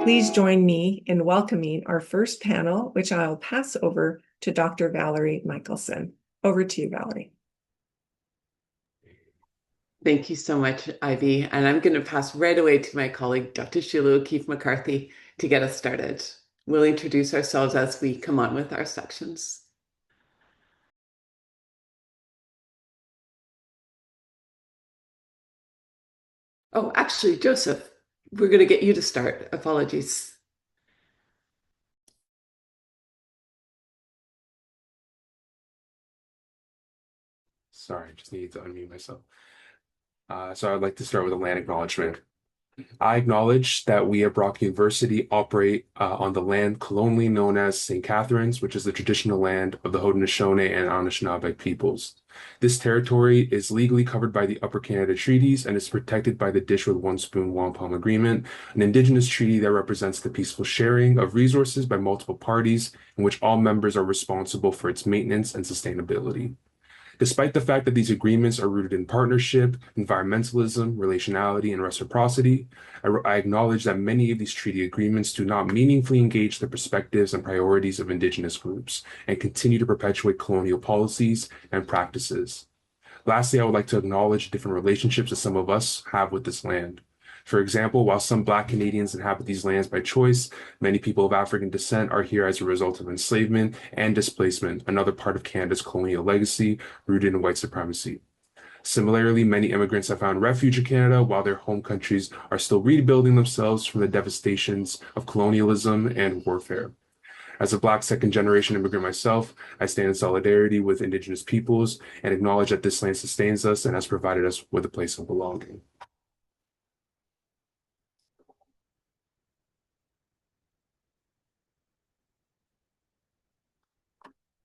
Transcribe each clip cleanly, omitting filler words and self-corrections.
Please join me in welcoming our first panel, which I'll pass over to Dr. Valerie Michaelson. Over to you, Valerie. Thank you so much, Ivy. And I'm going to pass right away to my colleague, Dr. Sheila O'Keefe-McCarthy, to get us started. We'll introduce ourselves as we come on with our sections. Oh, actually, Joseph, we're going to get you to start. Apologies. Sorry, just needed to unmute myself. So I'd like to start with a land acknowledgement. I acknowledge that we at Brock University operate on the land colonially known as St. Catharines, which is the traditional land of the Haudenosaunee and Anishinaabe peoples. This territory is legally covered by the Upper Canada Treaties and is protected by the Dish with One Spoon Wampum Agreement, an indigenous treaty that represents the peaceful sharing of resources by multiple parties in which all members are responsible for its maintenance and sustainability. Despite the fact that these agreements are rooted in partnership, environmentalism, relationality, and reciprocity, I acknowledge that many of these treaty agreements do not meaningfully engage the perspectives and priorities of Indigenous groups and continue to perpetuate colonial policies and practices. Lastly, I would like to acknowledge different relationships that some of us have with this land. For example, while some Black Canadians inhabit these lands by choice, many people of African descent are here as a result of enslavement and displacement, another part of Canada's colonial legacy rooted in white supremacy. Similarly, many immigrants have found refuge in Canada while their home countries are still rebuilding themselves from the devastations of colonialism and warfare. As a Black second-generation immigrant myself, I stand in solidarity with Indigenous peoples and acknowledge that this land sustains us and has provided us with a place of belonging.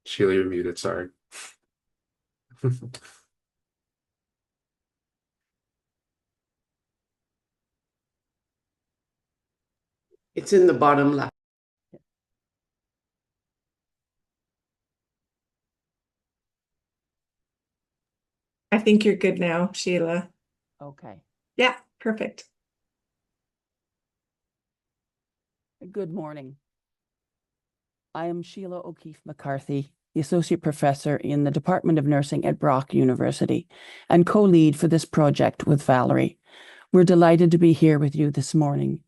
Sheila, you're muted, sorry. It's in the bottom left. I think you're good now, Sheila. Okay. Yeah, perfect. Good morning. I am Sheila O'Keefe-McCarthy, the Associate Professor in the Department of Nursing at Brock University and co-lead for this project with Valerie. We're delighted to be here with you this morning.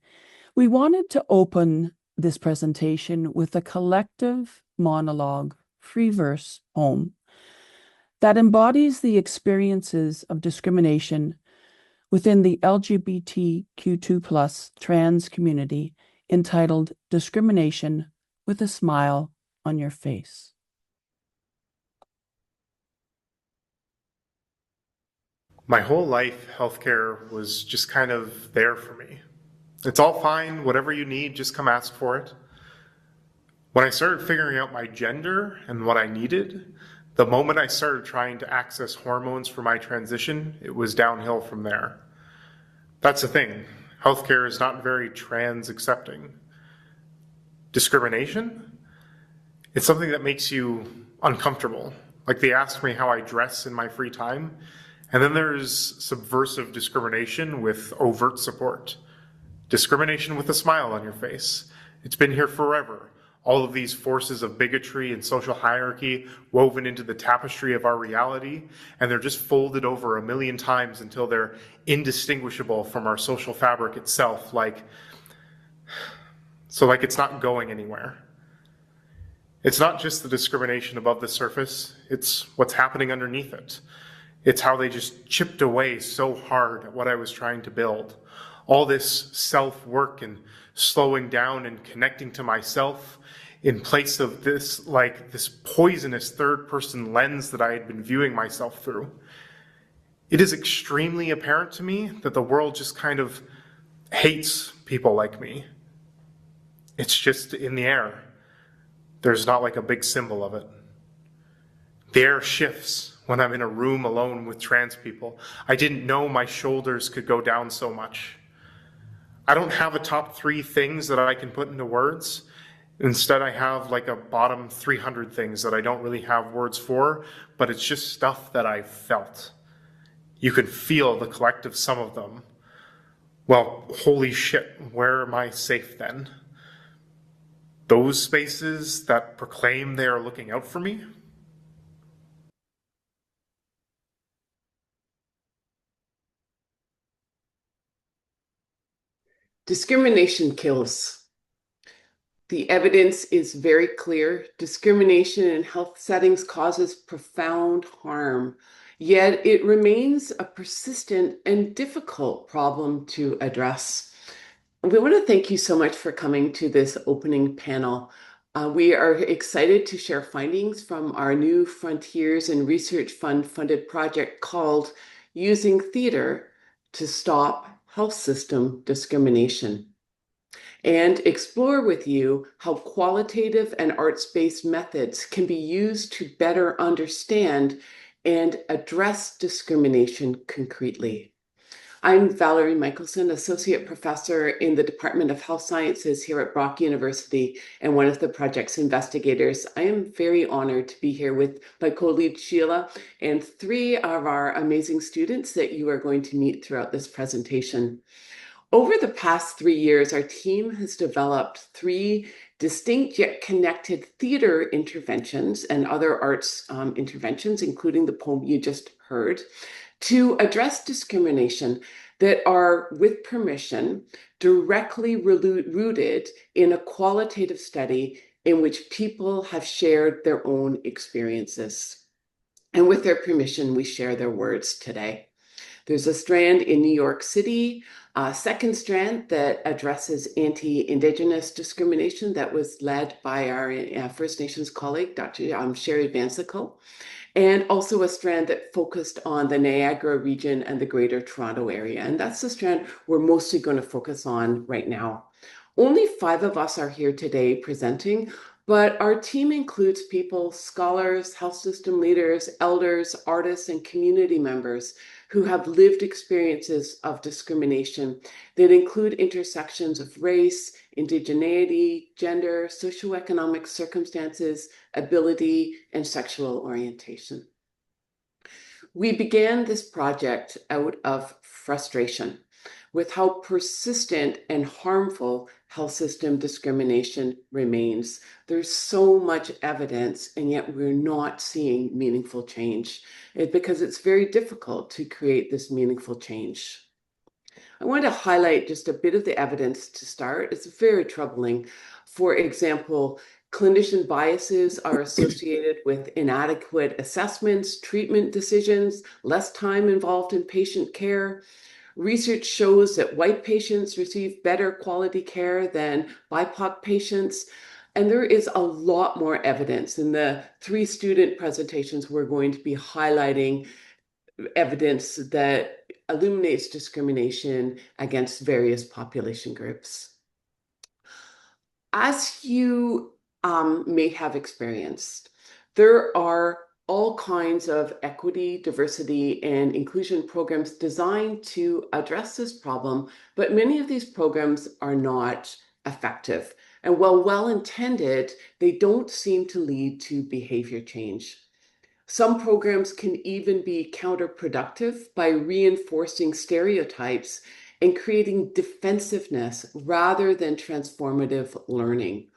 We wanted to open this presentation with a collective monologue, free verse poem that embodies the experiences of discrimination within the LGBTQ2+ trans community, entitled Discrimination with a Smile on Your Face. My whole life, healthcare was just kind of there for me. It's all fine, whatever you need, just come ask for it. When I started figuring out my gender and what I needed, the moment I started trying to access hormones for my transition, it was downhill from there. That's the thing. Healthcare is not very trans accepting. Discrimination? It's something that makes you uncomfortable. Like they ask me how I dress in my free time, and then there's subversive discrimination with overt support. Discrimination with a smile on your face. It's been here forever. All of these forces of bigotry and social hierarchy woven into the tapestry of our reality, and they're just folded over a million times until they're indistinguishable from our social fabric itself, like it's not going anywhere. It's not just the discrimination above the surface, it's what's happening underneath it. It's how they just chipped away so hard at what I was trying to build. All this self-work and slowing down and connecting to myself in place of this poisonous third-person lens that I had been viewing myself through. It is extremely apparent to me that the world just kind of hates people like me. It's just in the air. There's not like a big symbol of it. The air shifts when I'm in a room alone with trans people. I didn't know my shoulders could go down so much. I don't have a top 3 things that I can put into words. Instead, I have like a bottom 300 things that I don't really have words for, but it's just stuff that I felt. You could feel the collective sum of them. Well, holy shit, where am I safe then? Those spaces that proclaim they are looking out for me? Discrimination kills. The evidence is very clear. Discrimination in health settings causes profound harm, yet it remains a persistent and difficult problem to address. We want to thank you so much for coming to this opening panel. We are excited to share findings from our new Frontiers in Research Fund funded project called Using Theater to Stop Health System Discrimination, and explore with you how qualitative and arts-based methods can be used to better understand and address discrimination concretely. I'm Valerie Michaelson, Associate Professor in the Department of Health Sciences here at Brock University and one of the project's investigators. I am very honored to be here with my co-lead Sheila and 3 of our amazing students that you are going to meet throughout this presentation. Over the past 3 years, our team has developed 3 distinct yet connected theater interventions and other arts interventions, including the poem you just heard, to address discrimination that are, with permission, directly rooted in a qualitative study in which people have shared their own experiences. And with their permission, we share their words today. There's a strand in New York City, a second strand that addresses anti-indigenous discrimination that was led by our First Nations colleague, Dr. Sherry Vansickle, and also a strand that focused on the Niagara region and the Greater Toronto area. And that's the strand we're mostly going to focus on right now. Only 5 of us are here today presenting, but our team includes people, scholars, health system leaders, elders, artists, and community members who have lived experiences of discrimination that include intersections of race, indigeneity, gender, socioeconomic circumstances, ability, and sexual orientation. We began this project out of frustration with how persistent and harmful health system discrimination remains. There's so much evidence, and yet we're not seeing meaningful change. Because it's very difficult to create this meaningful change. I want to highlight just a bit of the evidence to start. It's very troubling. For example, clinician biases are associated with inadequate assessments, treatment decisions, less time involved in patient care. Research shows that white patients receive better quality care than BIPOC patients. And there is a lot more evidence. In the 3 student presentations, we're going to be highlighting evidence that illuminates discrimination against various population groups. As you may have experienced, there are all kinds of equity, diversity, and inclusion programs designed to address this problem, but many of these programs are not effective. And while well-intended, they don't seem to lead to behavior change. Some programs can even be counterproductive by reinforcing stereotypes and creating defensiveness rather than transformative learning.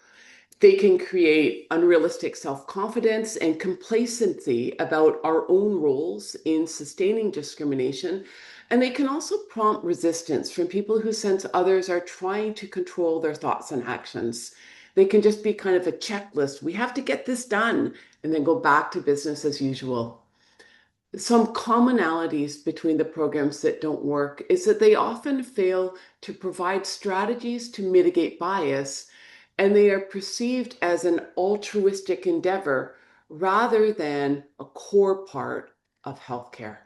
They can create unrealistic self-confidence and complacency about our own roles in sustaining discrimination. And they can also prompt resistance from people who sense others are trying to control their thoughts and actions. They can just be kind of a checklist. We have to get this done, and then go back to business as usual. Some commonalities between the programs that don't work is that they often fail to provide strategies to mitigate bias, and they are perceived as an altruistic endeavor rather than a core part of healthcare.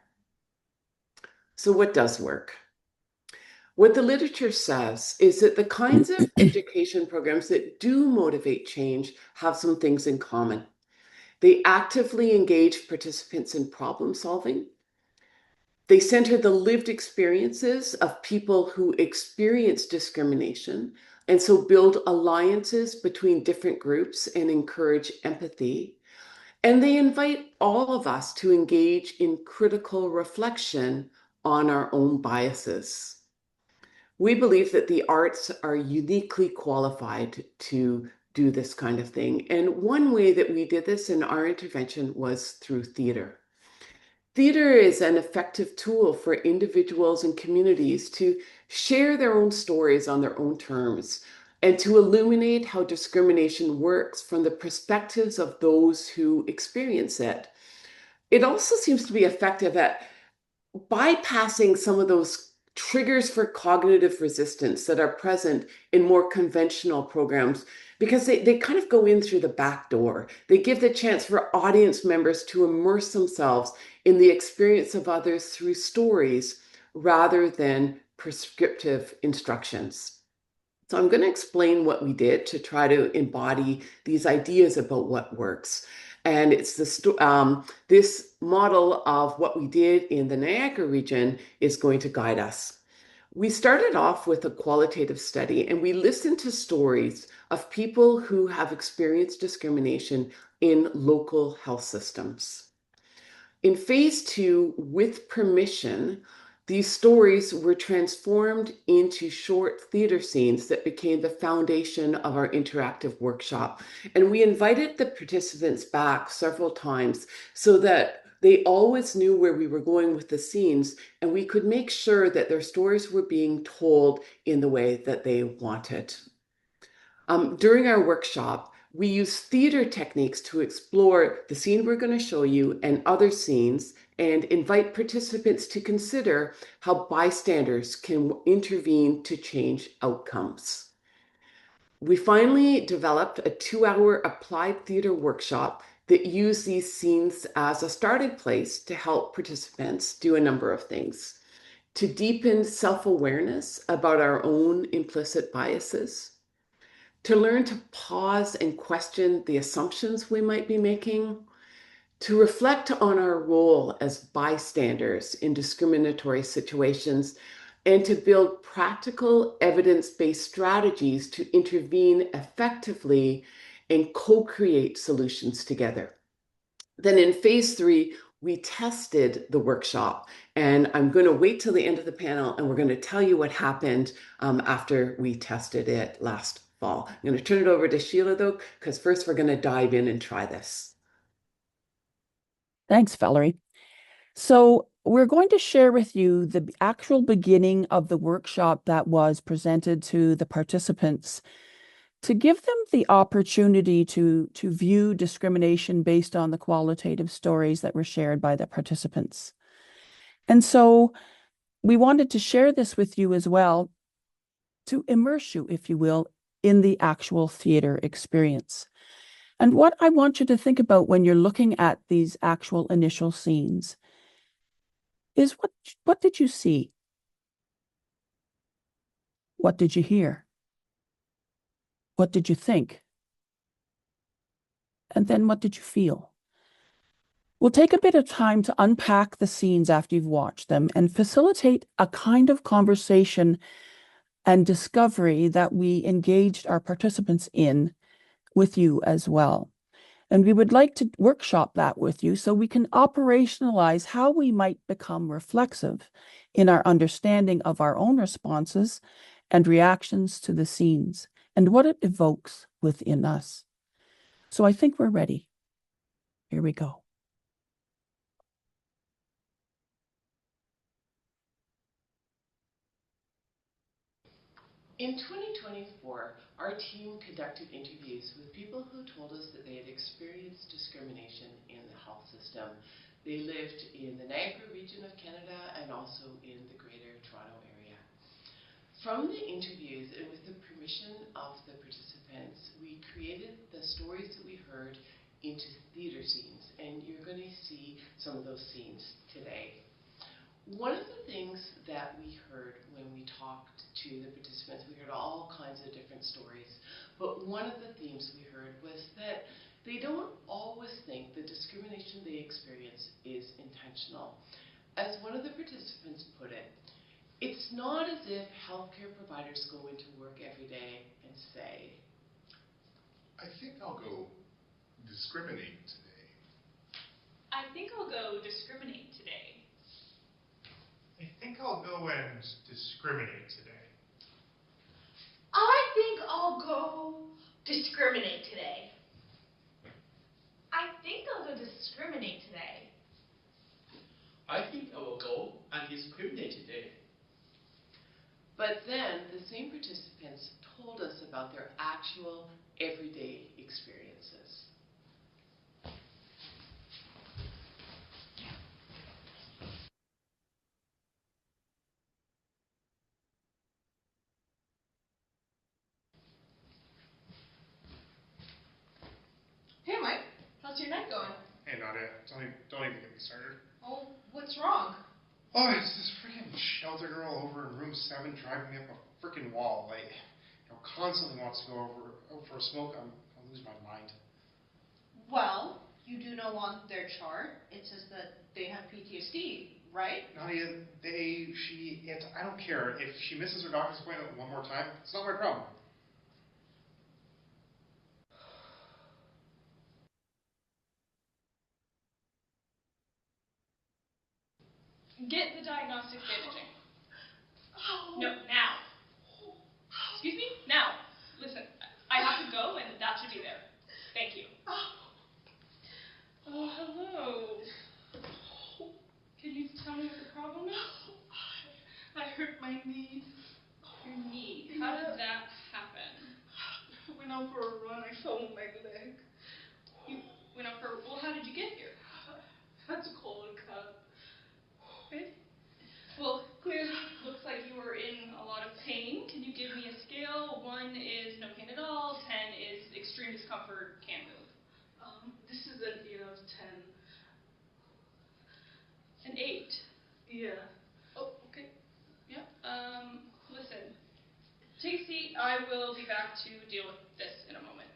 So what does work? What the literature says is that the kinds of education programs that do motivate change have some things in common. They actively engage participants in problem solving. They center the lived experiences of people who experience discrimination, and so build alliances between different groups and encourage empathy. And they invite all of us to engage in critical reflection on our own biases. We believe that the arts are uniquely qualified to do this kind of thing. And one way that we did this in our intervention was through theater. Theater is an effective tool for individuals and communities to share their own stories on their own terms and to illuminate how discrimination works from the perspectives of those who experience it. It also seems to be effective at bypassing some of those triggers for cognitive resistance that are present in more conventional programs because they kind of go in through the back door. They give the chance for audience members to immerse themselves in the experience of others through stories rather than prescriptive instructions. So I'm going to explain what we did to try to embody these ideas about what works. And it's this model of what we did in the Niagara region is going to guide us. We started off with a qualitative study and we listened to stories of people who have experienced discrimination in local health systems. In phase 2, with permission, these stories were transformed into short theater scenes that became the foundation of our interactive workshop. And we invited the participants back several times so that they always knew where we were going with the scenes, and we could make sure that their stories were being told in the way that they wanted. During our workshop, we use theater techniques to explore the scene we're going to show you and other scenes and invite participants to consider how bystanders can intervene to change outcomes. We finally developed a 2-hour applied theater workshop that used these scenes as a starting place to help participants do a number of things. To deepen self-awareness about our own implicit biases, to learn to pause and question the assumptions we might be making, to reflect on our role as bystanders in discriminatory situations, and to build practical evidence-based strategies to intervene effectively and co-create solutions together. Then in phase 3, we tested the workshop, and I'm going to wait till the end of the panel and we're going to tell you what happened after we tested it last fall. I'm going to turn it over to Sheila though, because first we're going to dive in and try this. Thanks, Valerie. So we're going to share with you the actual beginning of the workshop that was presented to the participants to give them the opportunity to view discrimination based on the qualitative stories that were shared by the participants. And so we wanted to share this with you as well to immerse you, if you will, in the actual theater experience. And what I want you to think about when you're looking at these actual initial scenes is what did you see? What did you hear? What did you think? And then what did you feel? We'll take a bit of time to unpack the scenes after you've watched them and facilitate a kind of conversation and discovery that we engaged our participants in with you as well. And we would like to workshop that with you so we can operationalize how we might become reflexive in our understanding of our own responses and reactions to the scenes and what it evokes within us. So I think we're ready. Here we go. In 2024, our team conducted interviews with people who told us that they had experienced discrimination in the health system. They lived in the Niagara region of Canada and also in the Greater Toronto area. From the interviews and with the permission of the participants, we created the stories that we heard into theater scenes, and you're going to see some of those scenes today. One of the things that we heard when we talked to the participants, we heard all kinds of different stories, but one of the themes we heard was that they don't always think the discrimination they experience is intentional. As one of the participants put it, it's not as if healthcare providers go into work every day and say, I think I'll go discriminate today. I think I'll go discriminate today. I think I'll go and discriminate today. go discriminate today. I think I'll go discriminate today. I think I will go and discriminate today. But then the same participants told us about their actual everyday experiences. Hey Mike, how's your night going? Hey, Nadia, don't even get me started. Oh, what's wrong? Oh, it's this freaking shelter girl over in room 7 driving me up a freaking wall. Like, constantly wants to go out for a smoke. I'll lose my mind. Well, you do know on their chart, it says that they have PTSD, right? Nadia, I don't care. If she misses her doctor's appointment one more time, it's not my problem. Get the diagnostics imaging. No, now. Excuse me? Now. Listen, I have to go and that should be there. Thank you. Oh, hello. Can you tell me what the problem is? I hurt my knee. Your knee? How did that happen? I went out for a run. I fell on my leg. You went out for well, how did you get here? I had to call a cab. Okay. Well, clearly looks like you were in a lot of pain. Can you give me a scale? 1 is no pain at all, 10 is extreme discomfort, can't move. This is an 8 out of 10. An 8? Yeah. Oh, okay. Yeah. Listen. Take a seat. I will be back to deal with this in a moment.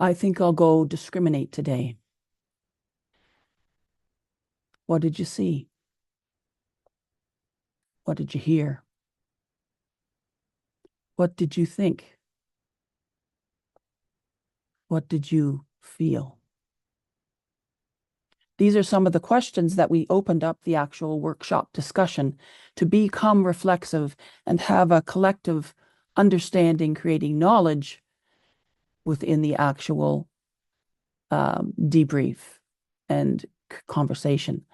I think I'll go discriminate today. What did you see? What did you hear? What did you think? What did you feel? These are some of the questions that we opened up the actual workshop discussion to become reflexive and have a collective understanding, creating knowledge within the actual debrief and conversation.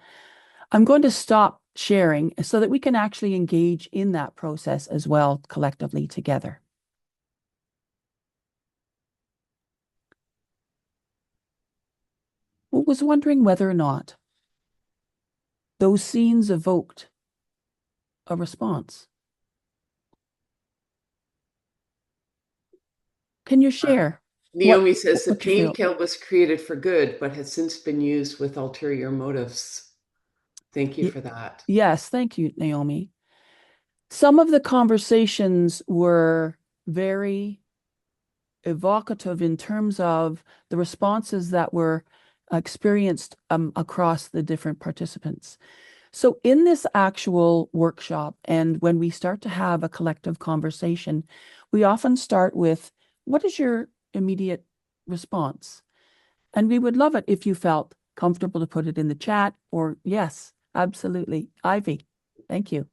I'm going to stop sharing so that we can actually engage in that process as well collectively together. I was wondering whether or not those scenes evoked a response. Can you share? Naomi says the what you feel? painkiller was created for good, but has since been used with ulterior motives. Thank you for that. Yes, thank you, Naomi. Some of the conversations were very evocative in terms of the responses that were experienced across the different participants. So in this actual workshop, and when we start to have a collective conversation, we often start with, what is your immediate response? And we would love it if you felt comfortable to put it in the chat, or yes, absolutely. Ivy, thank you.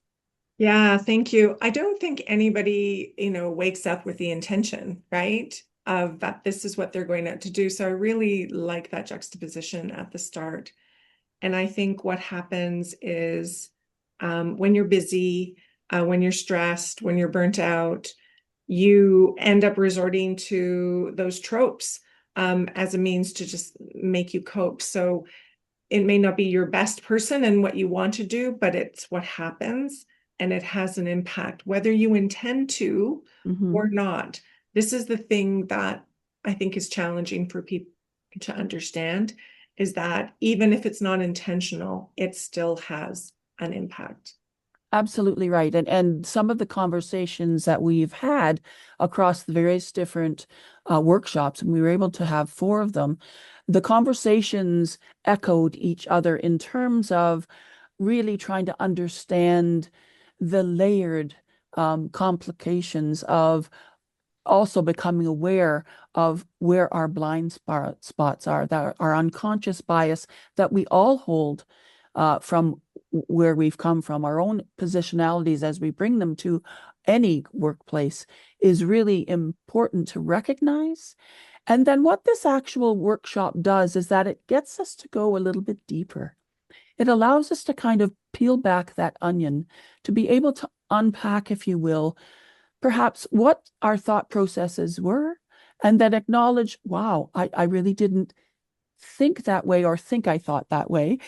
Yeah, thank you. I don't think anybody, wakes up with the intention, right, of that this is what they're going out to do. So I really like that juxtaposition at the start. And I think what happens is when you're busy, when you're stressed, when you're burnt out, you end up resorting to those tropes as a means to just make you cope. So it may not be your best person and what you want to do, but it's what happens. And it has an impact, whether you intend to or not. This is the thing that I think is challenging for people to understand, is that even if it's not intentional, it still has an impact. Absolutely right. And some of the conversations that we've had across the various different workshops, and we were able to have 4 of them, the conversations echoed each other in terms of really trying to understand the layered complications of also becoming aware of where our blind spots are, that our unconscious bias that we all hold from where we've come from, our own positionalities as we bring them to any workplace, is really important to recognize. And then what this actual workshop does is that it gets us to go a little bit deeper. It allows us to kind of peel back that onion, to be able to unpack, if you will, perhaps what our thought processes were, and then acknowledge, wow, I really didn't think that way or think I thought that way.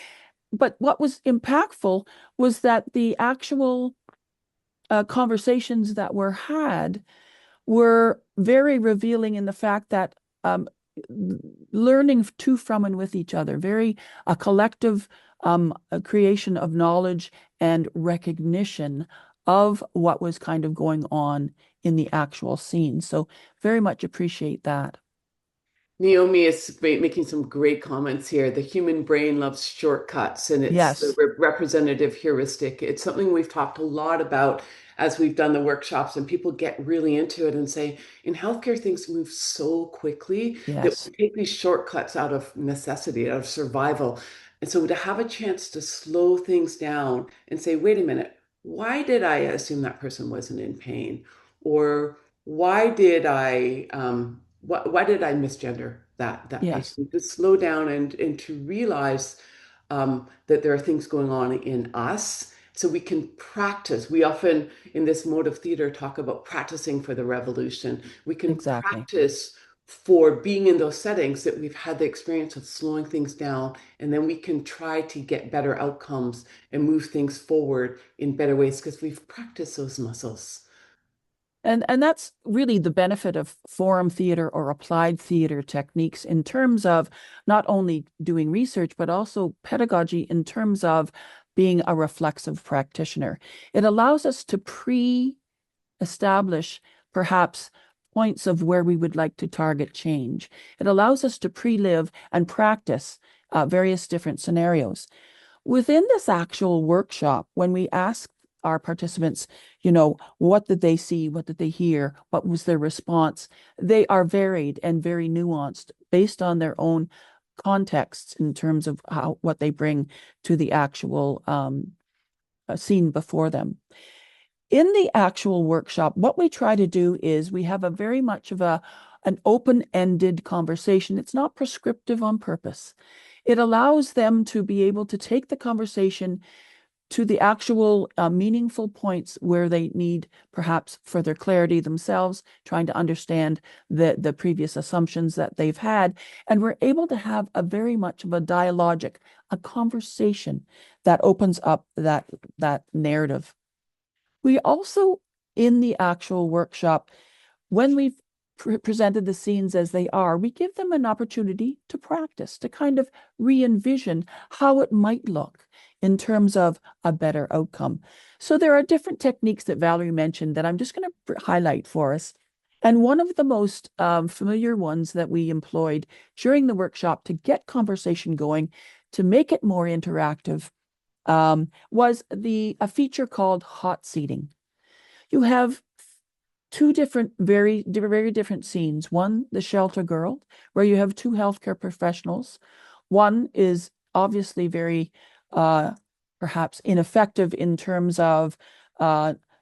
But what was impactful was that the actual conversations that were had were very revealing in the fact that learning to, from, and with each other, very a collective a creation of knowledge and recognition of what was kind of going on in the actual scene. So very much appreciate that. Naomi is making some great comments here. The human brain loves shortcuts, and it's Yes. the representative heuristic. It's something we've talked a lot about as we've done the workshops, and people get really into it and say, in healthcare, things move so quickly that Yes. we take these shortcuts out of necessity, out of survival. And so to have a chance to slow things down and say, wait a minute, why did I assume that person wasn't in pain? Or why did I why did I misgender that Yes. person? To slow down and to realize that there are things going on in us, so we can practice. We often in this mode of theater talk about practicing for the revolution. We can Exactly. practice for being in those settings that we've had the experience of slowing things down, and then we can try to get better outcomes and move things forward in better ways because we've practiced those muscles. And that's really the benefit of forum theater or applied theater techniques in terms of not only doing research, but also pedagogy in terms of being a reflexive practitioner. It allows us to pre-establish perhaps points of where we would like to target change. It allows us to pre-live and practice various different scenarios. Within this actual workshop, when we ask our participants, what did they see? What did they hear? What was their response? They are varied and very nuanced based on their own contexts in terms of what they bring to the actual scene before them. In the actual workshop, what we try to do is we have a very much of an open-ended conversation. It's not prescriptive on purpose. It allows them to be able to take the conversation to the actual meaningful points where they need perhaps further clarity themselves, trying to understand the previous assumptions that they've had. And we're able to have a very much of a dialogic, a conversation that opens up that narrative. We also, in the actual workshop, when we've presented the scenes as they are, we give them an opportunity to practice, to kind of re-envision how it might look in terms of a better outcome. So there are different techniques that Valerie mentioned that I'm just going to highlight for us. And one of the most familiar ones that we employed during the workshop to get conversation going, to make it more interactive, was a feature called hot seating. You have two different, very different scenes. One, the shelter girl, where you have two healthcare professionals. One is obviously very perhaps ineffective in terms of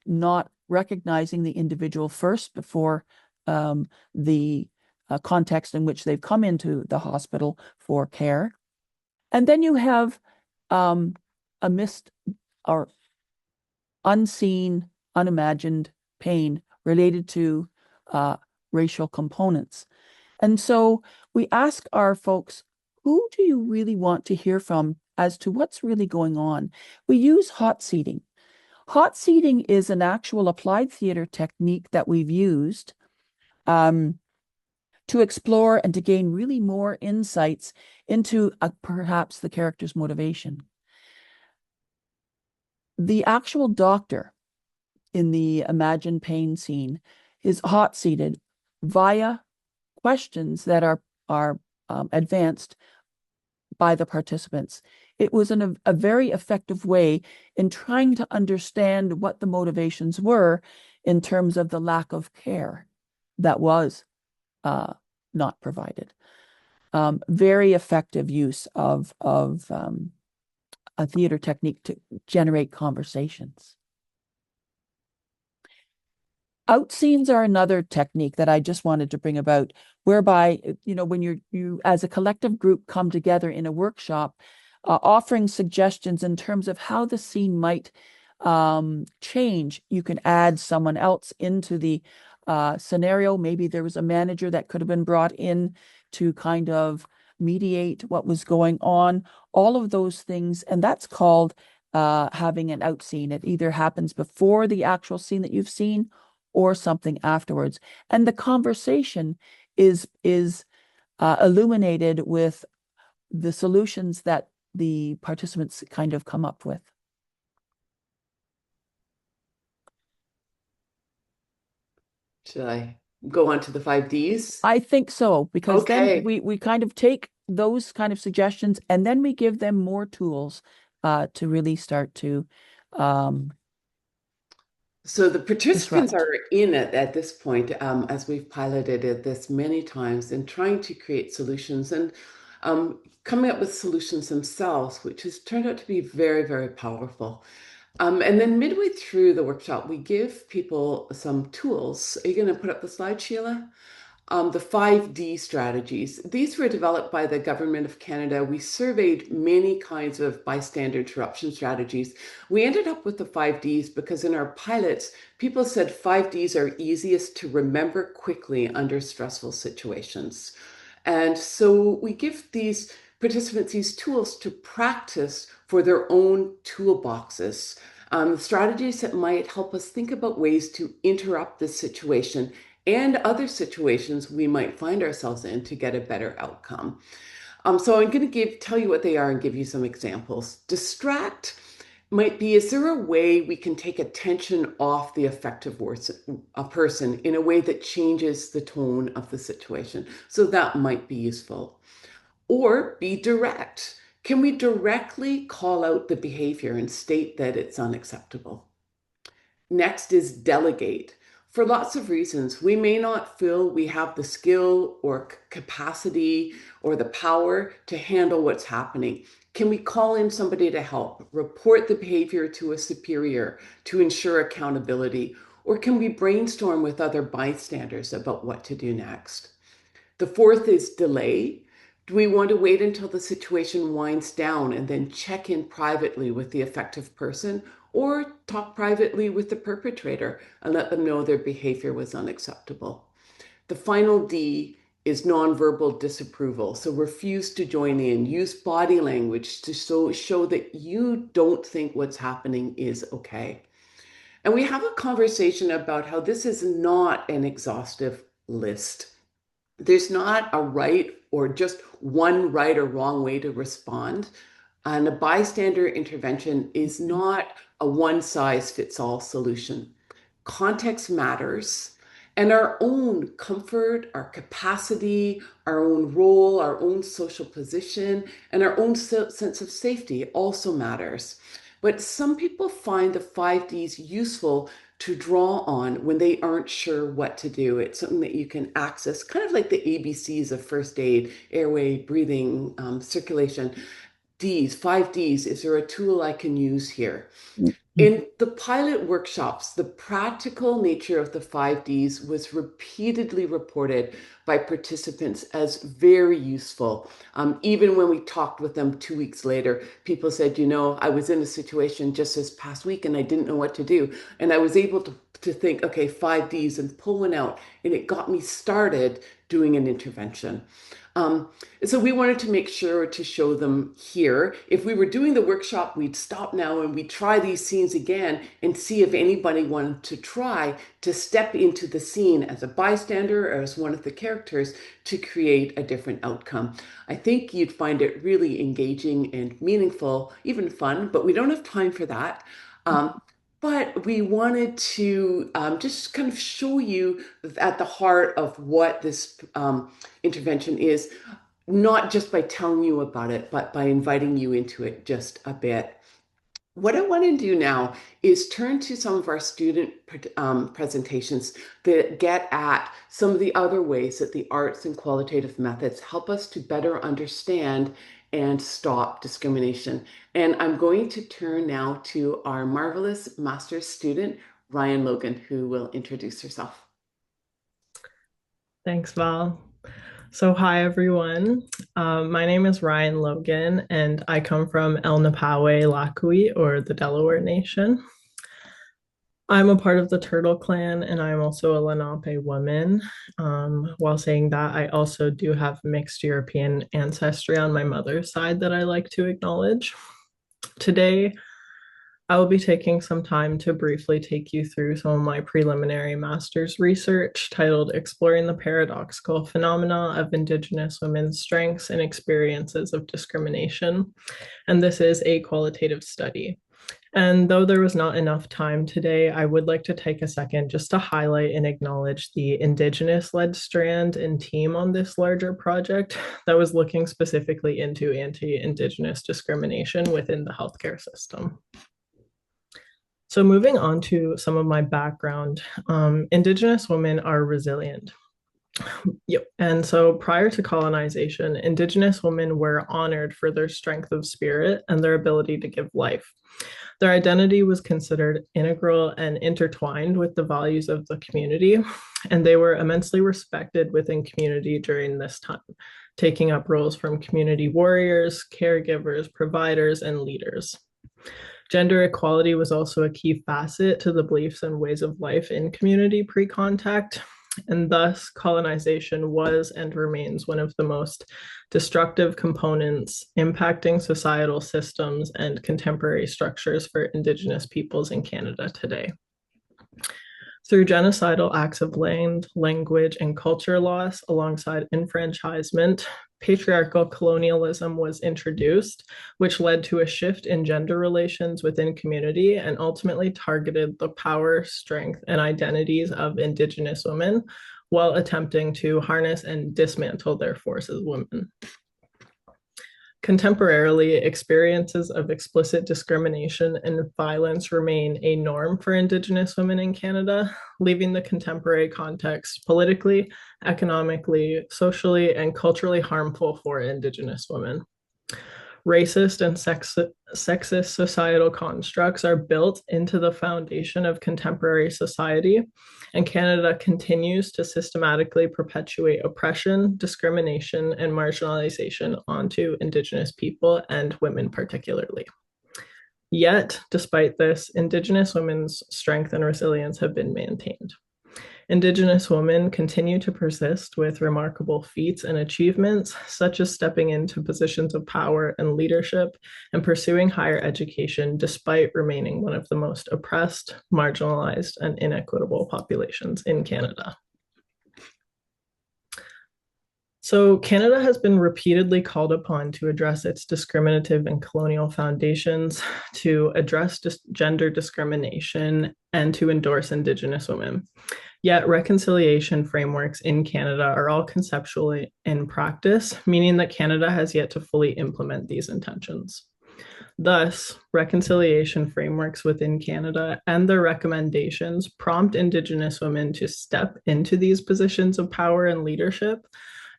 not recognizing the individual first before the context in which they've come into the hospital for care. And then you have a missed or unseen, unimagined pain related to racial components. And so we ask our folks, who do you really want to hear from as to what's really going on? We use hot seating. Hot seating is an actual applied theater technique that we've used to explore and to gain really more insights into perhaps the character's motivation. The actual doctor in the imagined pain scene is hot seated via questions that are advanced by the participants. It was a very effective way in trying to understand what the motivations were in terms of the lack of care. that was not provided. Very effective use of a theater technique to generate conversations. Out scenes are another technique that I just wanted to bring about, whereby, when you as a collective group come together in a workshop, offering suggestions in terms of how the scene might change. You can add someone else into the scenario. Maybe there was a manager that could have been brought in to kind of mediate what was going on, all of those things. And that's called having an out scene. It either happens before the actual scene that you've seen or something afterwards. And the conversation is illuminated with the solutions that the participants kind of come up with. Should I go on to the 5 Ds? I think so, because Okay. then we kind of take those kind of suggestions and then we give them more tools to really start to So the participants disrupt. are in it at this point, as we've piloted it this many times, and trying to create solutions and coming up with solutions themselves, which has turned out to be very, very powerful. And then midway through the workshop, we give people some tools. Are you going to put up the slide, Sheila? The 5D strategies. These were developed by the Government of Canada. We surveyed many kinds of bystander interruption strategies. We ended up with the 5Ds because in our pilots, people said 5Ds are easiest to remember quickly under stressful situations. And so we give these participants these tools to practice for their own toolboxes. Strategies that might help us think about ways to interrupt this situation and other situations we might find ourselves in to get a better outcome. So I'm going to tell you what they are and give you some examples. Distract might be, is there a way we can take attention off the affected person in a way that changes the tone of the situation? So that might be useful. Or be direct. Can we directly call out the behavior and state that it's unacceptable? Next is delegate. For lots of reasons, we may not feel we have the skill or capacity or the power to handle what's happening. Can we call in somebody to help, report the behavior to a superior to ensure accountability? Or can we brainstorm with other bystanders about what to do next? The fourth is delay. Do we want to wait until the situation winds down and then check in privately with the affected person, or talk privately with the perpetrator and let them know their behavior was unacceptable? The final D is nonverbal disapproval. So refuse to join in, use body language to show that you don't think what's happening is okay. And we have a conversation about how this is not an exhaustive list. There's not a right or just one right or wrong way to respond. And a bystander intervention is not a one-size-fits-all solution. Context matters, and our own comfort, our capacity, our own role, our own social position, and our own sense of safety also matters. But some people find the 5Ds useful to draw on when they aren't sure what to do. It's something that you can access, kind of like the ABCs of first aid: airway, breathing, circulation. Ds, 5Ds, is there a tool I can use here? In the pilot workshops, the practical nature of the 5Ds was repeatedly reported by participants as very useful. Even when we talked with them 2 weeks later, people said, I was in a situation just this past week and I didn't know what to do. And I was able to think, okay, 5Ds, and pull one out. And it got me started doing an intervention. So we wanted to make sure to show them here. If we were doing the workshop, we'd stop now and we'd try these scenes again and see if anybody wanted to try to step into the scene as a bystander or as one of the characters to create a different outcome. I think you'd find it really engaging and meaningful, even fun, but we don't have time for that. But we wanted to just kind of show you at the heart of what this intervention is, not just by telling you about it, but by inviting you into it just a bit. What I want to do now is turn to some of our student presentations that get at some of the other ways that the arts and qualitative methods help us to better understand and stop discrimination. And I'm going to turn now to our marvelous master's student, Ryanne Logan, who will introduce herself. Thanks, Val. So hi, everyone. My name is Ryanne Logan, and I come from El Napawe Lakui, or the Delaware Nation. I'm a part of the Turtle Clan, and I'm also a Lenape woman. While saying that, I also do have mixed European ancestry on my mother's side that I like to acknowledge. Today, I will be taking some time to briefly take you through some of my preliminary master's research titled Exploring the Paradoxical Phenomena of Indigenous Women's Strengths and Experiences of Discrimination. And this is a qualitative study. And though there was not enough time today, I would like to take a second just to highlight and acknowledge the Indigenous-led strand and team on this larger project that was looking specifically into anti-Indigenous discrimination within the healthcare system. So moving on to some of my background, Indigenous women are resilient. Yep. And so prior to colonization, Indigenous women were honored for their strength of spirit and their ability to give life. Their identity was considered integral and intertwined with the values of the community, and they were immensely respected within community during this time, taking up roles from community warriors, caregivers, providers, and leaders. Gender equality was also a key facet to the beliefs and ways of life in community pre-contact, and thus colonization was and remains one of the most destructive components impacting societal systems and contemporary structures for Indigenous peoples in Canada today. Through genocidal acts of land, language, and culture loss, alongside enfranchisement, patriarchal colonialism was introduced, which led to a shift in gender relations within community and ultimately targeted the power, strength, and identities of Indigenous women while attempting to harness and dismantle their force as women. Contemporarily, experiences of explicit discrimination and violence remain a norm for Indigenous women in Canada, leaving the contemporary context politically, economically, socially, and culturally harmful for Indigenous women. Racist and sexist societal constructs are built into the foundation of contemporary society, and Canada continues to systematically perpetuate oppression, discrimination, and marginalization onto Indigenous people and women particularly. Yet, despite this, Indigenous women's strength and resilience have been maintained. Indigenous women continue to persist with remarkable feats and achievements, such as stepping into positions of power and leadership and pursuing higher education despite remaining one of the most oppressed, marginalized, and inequitable populations in Canada. So Canada has been repeatedly called upon to address its discriminative and colonial foundations, to address gender discrimination, and to endorse Indigenous women. Yet reconciliation frameworks in Canada are all conceptual in practice, meaning that Canada has yet to fully implement these intentions. Thus, reconciliation frameworks within Canada and their recommendations prompt Indigenous women to step into these positions of power and leadership,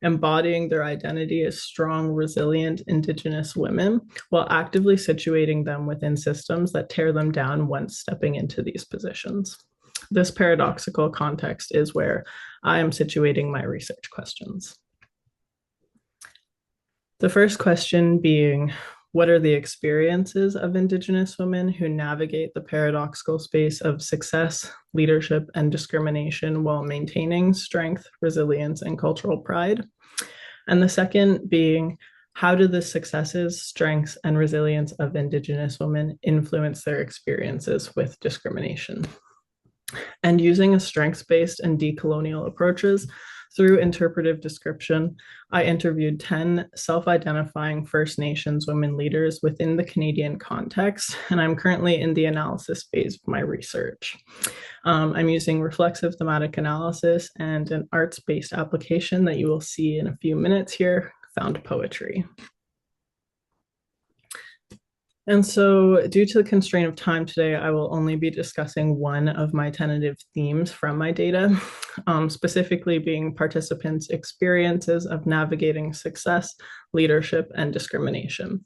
embodying their identity as strong, resilient Indigenous women, while actively situating them within systems that tear them down once stepping into these positions. This paradoxical context is where I am situating my research questions. The first question being, what are the experiences of Indigenous women who navigate the paradoxical space of success, leadership, and discrimination while maintaining strength, resilience, and cultural pride? And the second being, how do the successes, strengths, and resilience of Indigenous women influence their experiences with discrimination? And using a strengths-based and decolonial approaches through interpretive description, I interviewed 10 self-identifying First Nations women leaders within the Canadian context, and I'm currently in the analysis phase of my research. I'm using reflexive thematic analysis and an arts-based application that you will see in a few minutes here, found poetry. And so, due to the constraint of time today, I will only be discussing one of my tentative themes from my data, specifically being participants' experiences of navigating success, leadership, and discrimination.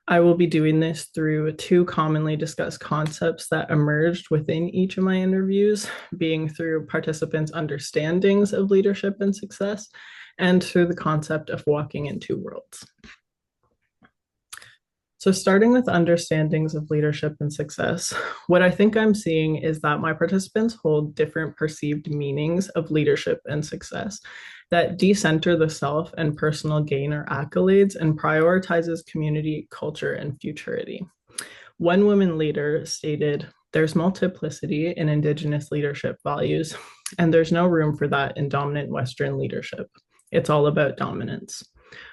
I will be doing this through two commonly discussed concepts that emerged within each of my interviews, being through participants' understandings of leadership and success, and through the concept of walking in two worlds. So, starting with understandings of leadership and success, what I think I'm seeing is that my participants hold different perceived meanings of leadership and success that decenter the self and personal gain or accolades and prioritizes community, culture, and futurity. One woman leader stated, "There's multiplicity in Indigenous leadership values, and there's no room for that in dominant Western leadership. It's all about dominance."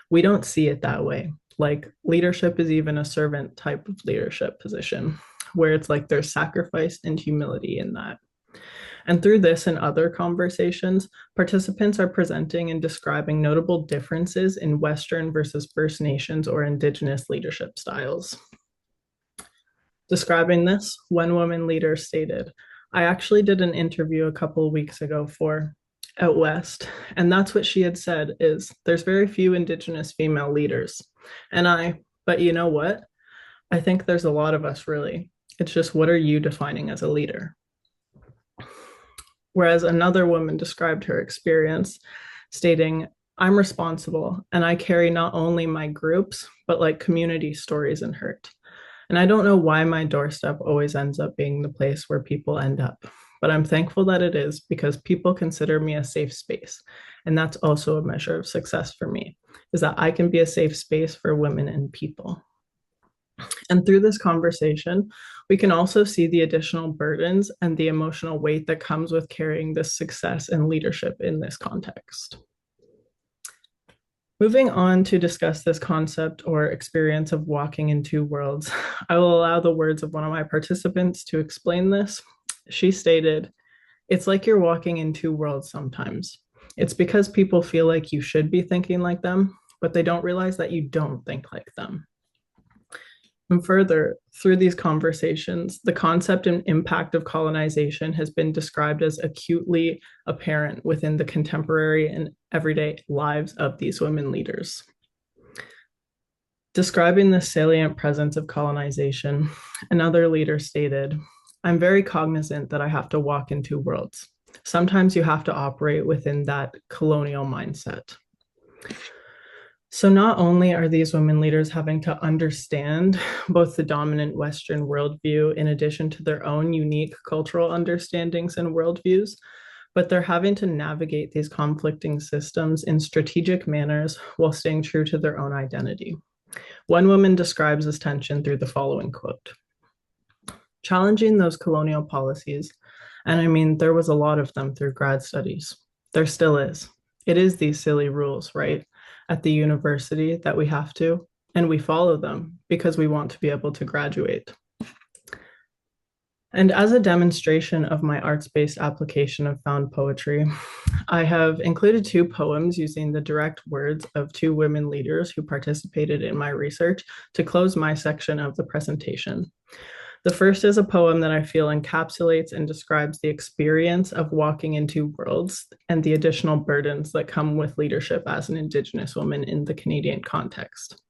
We don't see it that way. Like, leadership is even a servant type of leadership position where it's like there's sacrifice and humility in that. And through this and other conversations, participants are presenting and describing notable differences in Western versus First Nations or Indigenous leadership styles. Describing this, one woman leader stated, "I actually did an interview a couple of weeks ago for Out West, and that's what she had said is there's very few Indigenous female leaders." But you know what? I think there's a lot of us really. It's just, what are you defining as a leader? Whereas another woman described her experience stating, "I'm responsible and I carry not only my groups, but like community stories and hurt. And I don't know why my doorstep always ends up being the place where people end up, but I'm thankful that it is because people consider me a safe space. And that's also a measure of success for me, is that I can be a safe space for women and people." And through this conversation, we can also see the additional burdens and the emotional weight that comes with carrying this success and leadership in this context. Moving on to discuss this concept or experience of walking in two worlds, I will allow the words of one of my participants to explain this. She stated, "It's like you're walking in two worlds sometimes. It's because people feel like you should be thinking like them, but they don't realize that you don't think like them." And further, through these conversations, the concept and impact of colonization has been described as acutely apparent within the contemporary and everyday lives of these women leaders. Describing the salient presence of colonization, another leader stated, "I'm very cognizant that I have to walk in two worlds. Sometimes you have to operate within that colonial mindset." So not only are these women leaders having to understand both the dominant Western worldview in addition to their own unique cultural understandings and worldviews, but they're having to navigate these conflicting systems in strategic manners while staying true to their own identity. One woman describes this tension through the following quote, "Challenging those colonial policies, and I mean, there was a lot of them through grad studies. There still is. It is these silly rules, right? At the university that we have to, and we follow them because we want to be able to graduate." And as a demonstration of my arts-based application of found poetry, I have included two poems using the direct words of two women leaders who participated in my research to close my section of the presentation. The first is a poem that I feel encapsulates and describes the experience of walking in two worlds and the additional burdens that come with leadership as an Indigenous woman in the Canadian context.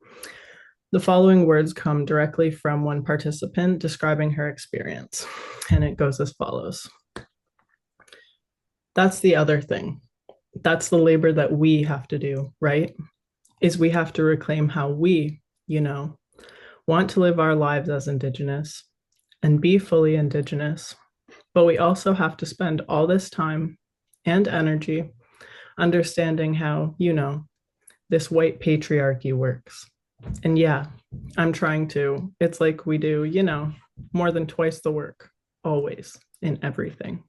The following words come directly from one participant describing her experience, and it goes as follows. "That's the other thing. That's the labor that we have to do, right? Is we have to reclaim how we, want to live our lives as Indigenous and be fully Indigenous, but we also have to spend all this time and energy understanding how, this white patriarchy works. And yeah, I'm trying to. It's like we do, more than twice the work, always, in everything."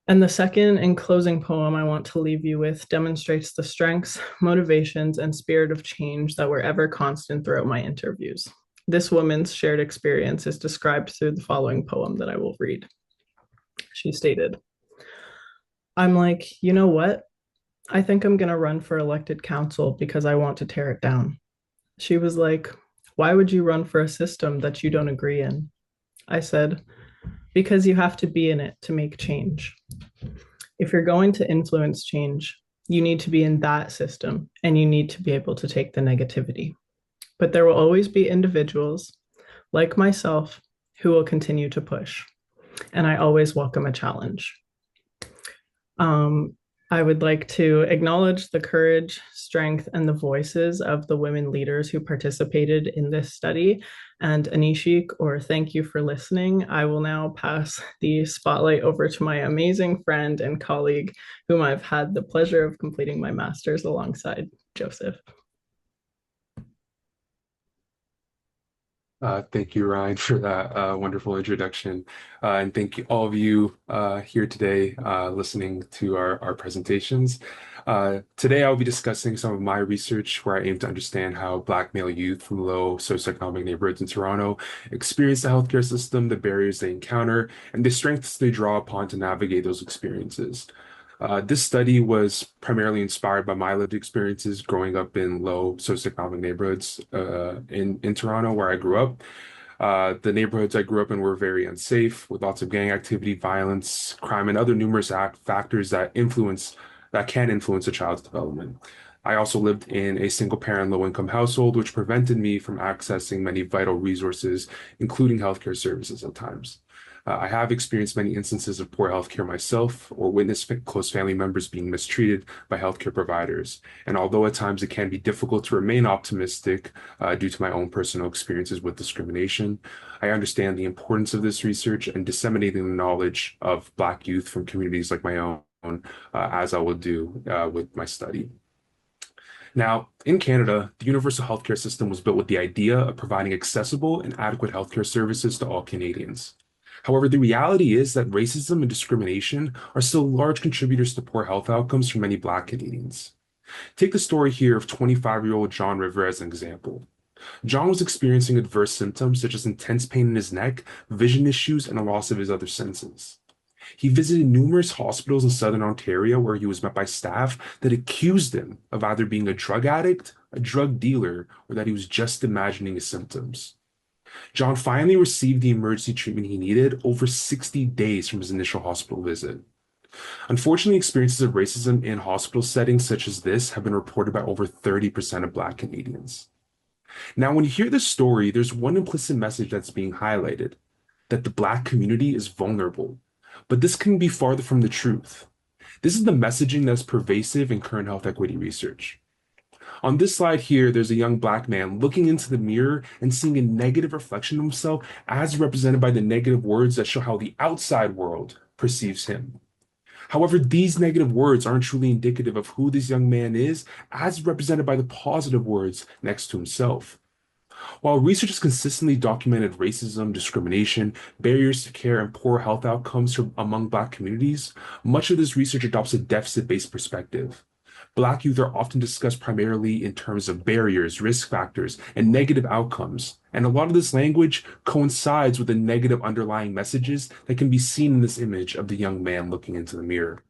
And the second and closing poem I want to leave you with demonstrates the strengths, motivations, and spirit of change that were ever constant throughout my interviews. This woman's shared experience is described through the following poem that I will read. She stated, "I'm like, you know what? I think I'm going to run for elected council because I want to tear it down." She was like, Why would you run for a system that you don't agree in? I said, because you have to be in it to make change. If you're going to influence change, you need to be in that system and you need to be able to take the negativity. But there will always be individuals like myself who will continue to push. And I always welcome a challenge. I would like to acknowledge the courage, strength, and the voices of the women leaders who participated in this study. And Anishik, or thank you for listening. I will now pass the spotlight over to my amazing friend and colleague, whom I've had the pleasure of completing my master's alongside, Joseph. Thank you, Ryan, for that wonderful introduction. And thank you, all of you here today listening to our presentations. Today, I'll be discussing some of my research where I aim to understand how Black male youth from low socioeconomic neighborhoods in Toronto experience the healthcare system, the barriers they encounter, and the strengths they draw upon to navigate those experiences. This study was primarily inspired by my lived experiences growing up in low socioeconomic neighborhoods in Toronto, where I grew up. The neighborhoods I grew up in were very unsafe, with lots of gang activity, violence, crime, and other numerous factors that can influence a child's development. I also lived in a single-parent, low-income household, which prevented me from accessing many vital resources, including healthcare services at times. I have experienced many instances of poor healthcare myself or witnessed close family members being mistreated by healthcare providers. And although at times it can be difficult to remain optimistic due to my own personal experiences with discrimination, I understand the importance of this research and disseminating the knowledge of Black youth from communities like my own, as I will do with my study. Now, in Canada, the universal healthcare system was built with the idea of providing accessible and adequate healthcare services to all Canadians. However, the reality is that racism and discrimination are still large contributors to poor health outcomes for many Black Canadians. Take the story here of 25-year-old John River as an example. John was experiencing adverse symptoms such as intense pain in his neck, vision issues, and a loss of his other senses. He visited numerous hospitals in Southern Ontario where he was met by staff that accused him of either being a drug addict, a drug dealer, or that he was just imagining his symptoms. John finally received the emergency treatment he needed over 60 days from his initial hospital visit. Unfortunately, experiences of racism in hospital settings such as this have been reported by over 30% of Black Canadians. Now, when you hear this story, there's one implicit message that's being highlighted, that the Black community is vulnerable. But this can be farther from the truth. This is the messaging that's pervasive in current health equity research. On this slide here, there's a young Black man looking into the mirror and seeing a negative reflection of himself as represented by the negative words that show how the outside world perceives him. However, these negative words aren't truly indicative of who this young man is, as represented by the positive words next to himself. While research has consistently documented racism, discrimination, barriers to care, and poor health outcomes among Black communities, much of this research adopts a deficit-based perspective. Black youth are often discussed primarily in terms of barriers, risk factors, and negative outcomes. And a lot of this language coincides with the negative underlying messages that can be seen in this image of the young man looking into the mirror.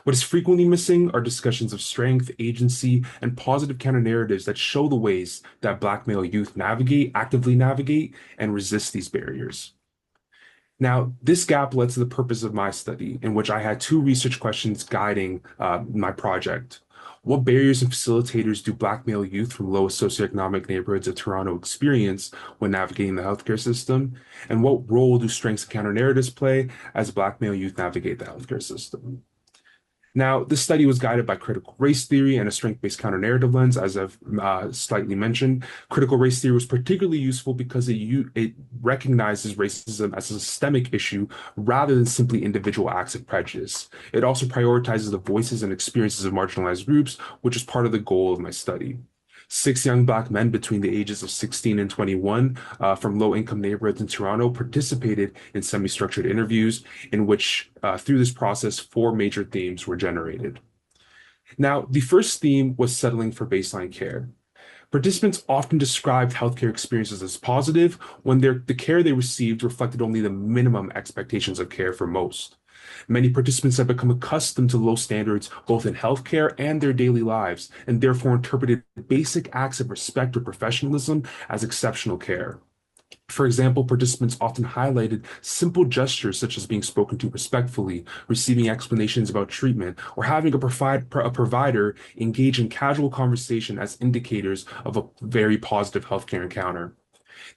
What is frequently missing are discussions of strength, agency, and positive counter-narratives that show the ways that Black male youth actively navigate, and resist these barriers. Now, this gap led to the purpose of my study, in which I had two research questions guiding my project. What barriers and facilitators do Black male youth from low socioeconomic neighborhoods of Toronto experience when navigating the healthcare system? And what role do strengths and counter-narratives play as Black male youth navigate the healthcare system? Now, this study was guided by critical race theory and a strength-based counter-narrative lens, as I've slightly mentioned. Critical race theory was particularly useful because it recognizes racism as a systemic issue rather than simply individual acts of prejudice. It also prioritizes the voices and experiences of marginalized groups, which is part of the goal of my study. 6 young Black men between the ages of 16 and 21 from low-income neighborhoods in Toronto participated in semi-structured interviews in which, through this process, 4 major themes were generated. Now, the first theme was settling for baseline care. Participants often described healthcare experiences as positive when the care they received reflected only the minimum expectations of care for most. Many participants have become accustomed to low standards both in healthcare and their daily lives, and therefore interpreted basic acts of respect or professionalism as exceptional care. For example, participants often highlighted simple gestures such as being spoken to respectfully, receiving explanations about treatment, or having a provider engage in casual conversation as indicators of a very positive healthcare encounter.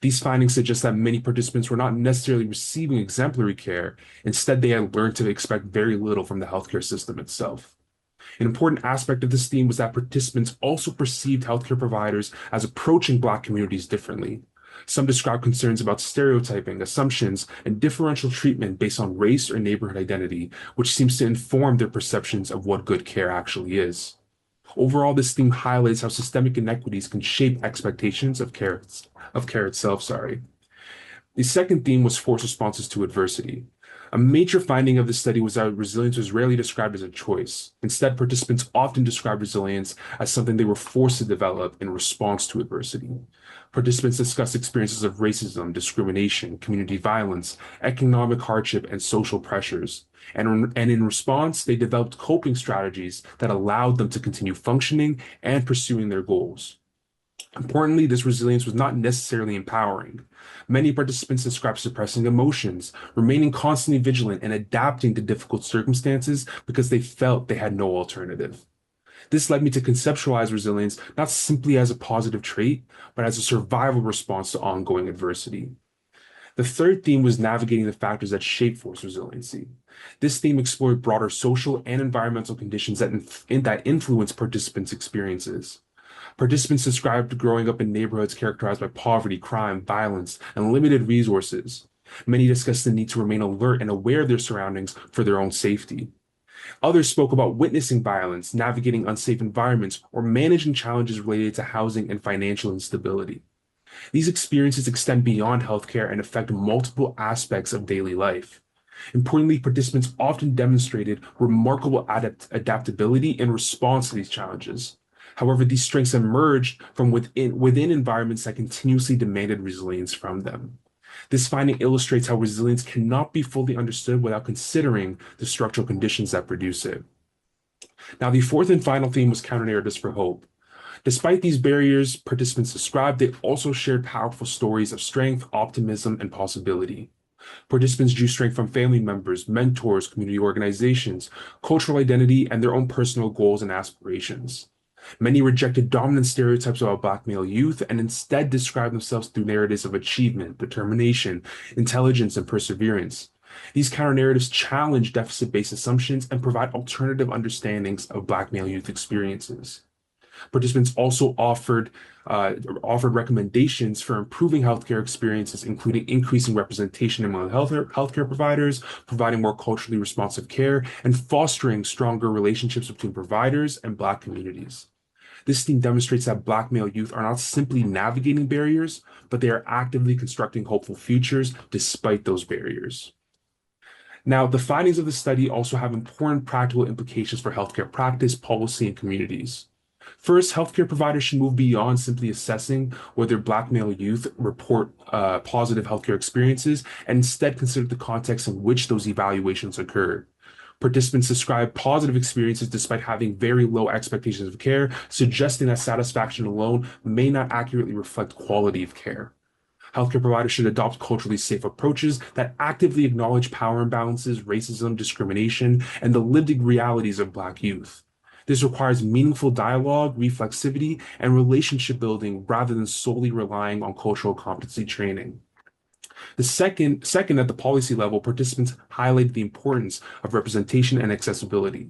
These findings suggest that many participants were not necessarily receiving exemplary care. Instead, they had learned to expect very little from the healthcare system itself. An important aspect of this theme was that participants also perceived healthcare providers as approaching Black communities differently. Some described concerns about stereotyping, assumptions, and differential treatment based on race or neighborhood identity, which seems to inform their perceptions of what good care actually is. Overall, this theme highlights how systemic inequities can shape expectations of care itself. The second theme was forced responses to adversity. A major finding of the study was that resilience was rarely described as a choice. Instead, participants often described resilience as something they were forced to develop in response to adversity. Participants discussed experiences of racism, discrimination, community violence, economic hardship, and social pressures. And in response, they developed coping strategies that allowed them to continue functioning and pursuing their goals. Importantly, this resilience was not necessarily empowering. Many participants described suppressing emotions, remaining constantly vigilant, and adapting to difficult circumstances because they felt they had no alternative. This led me to conceptualize resilience not simply as a positive trait, but as a survival response to ongoing adversity. The third theme was navigating the factors that shape forced resiliency. This theme explored broader social and environmental conditions that influence participants' experiences. Participants described growing up in neighborhoods characterized by poverty, crime, violence, and limited resources. Many discussed the need to remain alert and aware of their surroundings for their own safety. Others spoke about witnessing violence, navigating unsafe environments, or managing challenges related to housing and financial instability. These experiences extend beyond healthcare and affect multiple aspects of daily life. Importantly, participants often demonstrated remarkable adaptability in response to these challenges. However, these strengths emerged from within environments that continuously demanded resilience from them. This finding illustrates how resilience cannot be fully understood without considering the structural conditions that produce it. Now, the fourth and final theme was counter-narratives for hope. Despite these barriers participants described, they also shared powerful stories of strength, optimism, and possibility. Participants drew strength from family members, mentors, community organizations, cultural identity, and their own personal goals and aspirations. Many rejected dominant stereotypes about Black male youth and instead described themselves through narratives of achievement, determination, intelligence, and perseverance. These counter-narratives challenge deficit-based assumptions and provide alternative understandings of Black male youth experiences. Participants also offered recommendations for improving healthcare experiences, including increasing representation among healthcare providers, providing more culturally responsive care, and fostering stronger relationships between providers and Black communities. This theme demonstrates that Black male youth are not simply navigating barriers, but they are actively constructing hopeful futures despite those barriers. Now, the findings of the study also have important practical implications for healthcare practice, policy, and communities. First, healthcare providers should move beyond simply assessing whether Black male youth report positive healthcare experiences and instead consider the context in which those evaluations occurred. Participants described positive experiences despite having very low expectations of care, suggesting that satisfaction alone may not accurately reflect quality of care. Healthcare providers should adopt culturally safe approaches that actively acknowledge power imbalances, racism, discrimination, and the lived realities of Black youth. This requires meaningful dialogue, reflexivity, and relationship building rather than solely relying on cultural competency training. The second, at the policy level, participants highlighted the importance of representation and accessibility.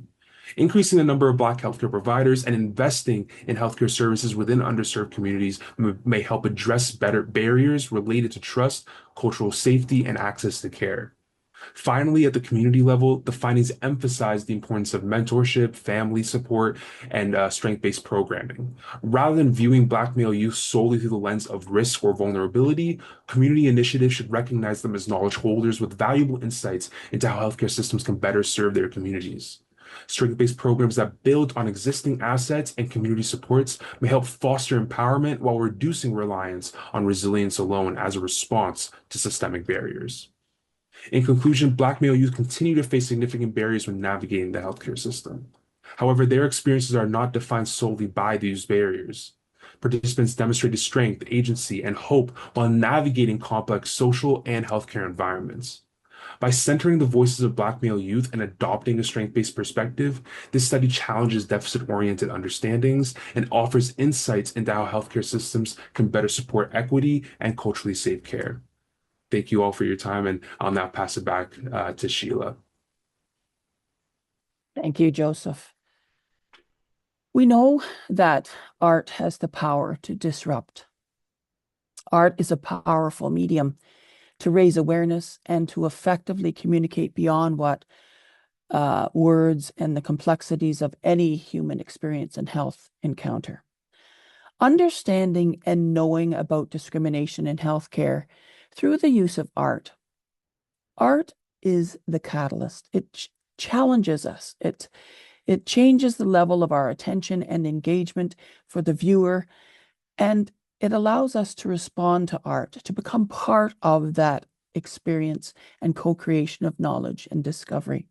Increasing the number of Black healthcare providers and investing in healthcare services within underserved communities may help address better barriers related to trust, cultural safety, and access to care. Finally, at the community level, the findings emphasize the importance of mentorship, family support, and strength-based programming. Rather than viewing Black male youth solely through the lens of risk or vulnerability, community initiatives should recognize them as knowledge holders with valuable insights into how healthcare systems can better serve their communities. Strength-based programs that build on existing assets and community supports may help foster empowerment while reducing reliance on resilience alone as a response to systemic barriers. In conclusion, Black male youth continue to face significant barriers when navigating the healthcare system. However, their experiences are not defined solely by these barriers. Participants demonstrated strength, agency, and hope while navigating complex social and healthcare environments. By centering the voices of Black male youth and adopting a strength-based perspective, this study challenges deficit-oriented understandings and offers insights into how healthcare systems can better support equity and culturally safe care. Thank you all for your time, and I'll now pass it back to Sheila. Thank you, Joseph. We know that art has the power to disrupt. Art is a powerful medium to raise awareness and to effectively communicate beyond what words and the complexities of any human experience and health encounter. Understanding and knowing about discrimination in healthcare through the use of art. Art is the catalyst. It challenges us. It changes the level of our attention and engagement for the viewer, and it allows us to respond to art, to become part of that experience and co-creation of knowledge and discovery.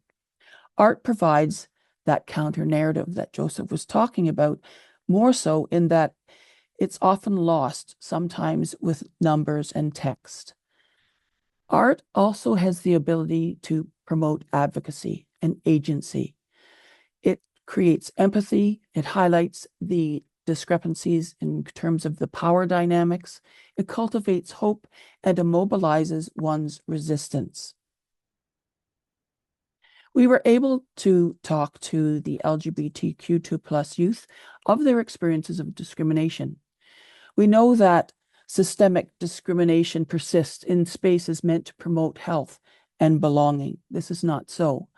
Art provides that counter-narrative that Joseph was talking about, more so in that it's often lost, sometimes with numbers and text. Art also has the ability to promote advocacy and agency. It creates empathy. It highlights the discrepancies in terms of the power dynamics. It cultivates hope and immobilizes one's resistance. We were able to talk to the LGBTQ2+ youth of their experiences of discrimination. We know that systemic discrimination persists in spaces meant to promote health and belonging. This is not so.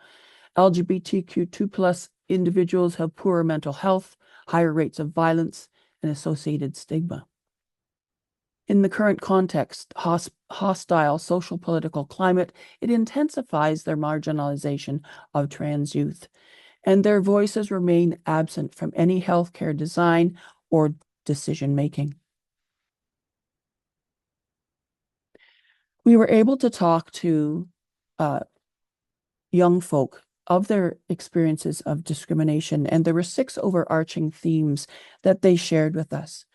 LGBTQ2+ individuals have poorer mental health, higher rates of violence, and associated stigma. In the current context, hostile social political climate, it intensifies their marginalization of trans youth, and their voices remain absent from any healthcare design or decision-making. We were able to talk to young folk of their experiences of discrimination, and there were 6 overarching themes that they shared with us.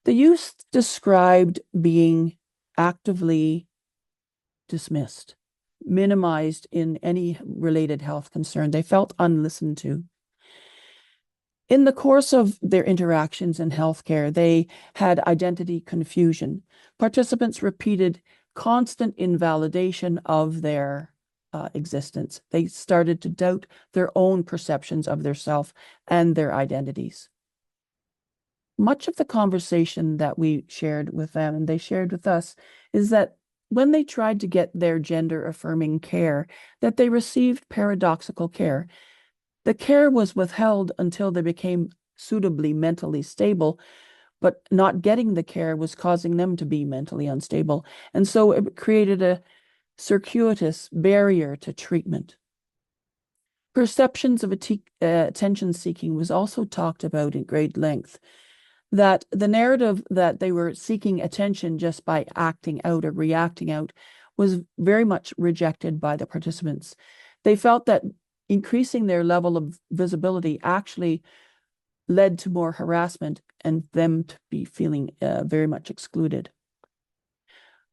The youth described being actively dismissed, minimized in any related health concern. They felt unlistened to. In the course of their interactions in healthcare, they had identity confusion. Participants repeated constant invalidation of their existence. They started to doubt their own perceptions of their self and their identities. Much of the conversation that we shared with them and they shared with us is that when they tried to get their gender-affirming care, that they received paradoxical care. The care was withheld until they became suitably mentally stable, but not getting the care was causing them to be mentally unstable. And so it created a circuitous barrier to treatment. Perceptions of attention seeking was also talked about in great length, that the narrative that they were seeking attention just by acting out or reacting out was very much rejected by the participants. They felt that increasing their level of visibility actually led to more harassment and them to be feeling very much excluded.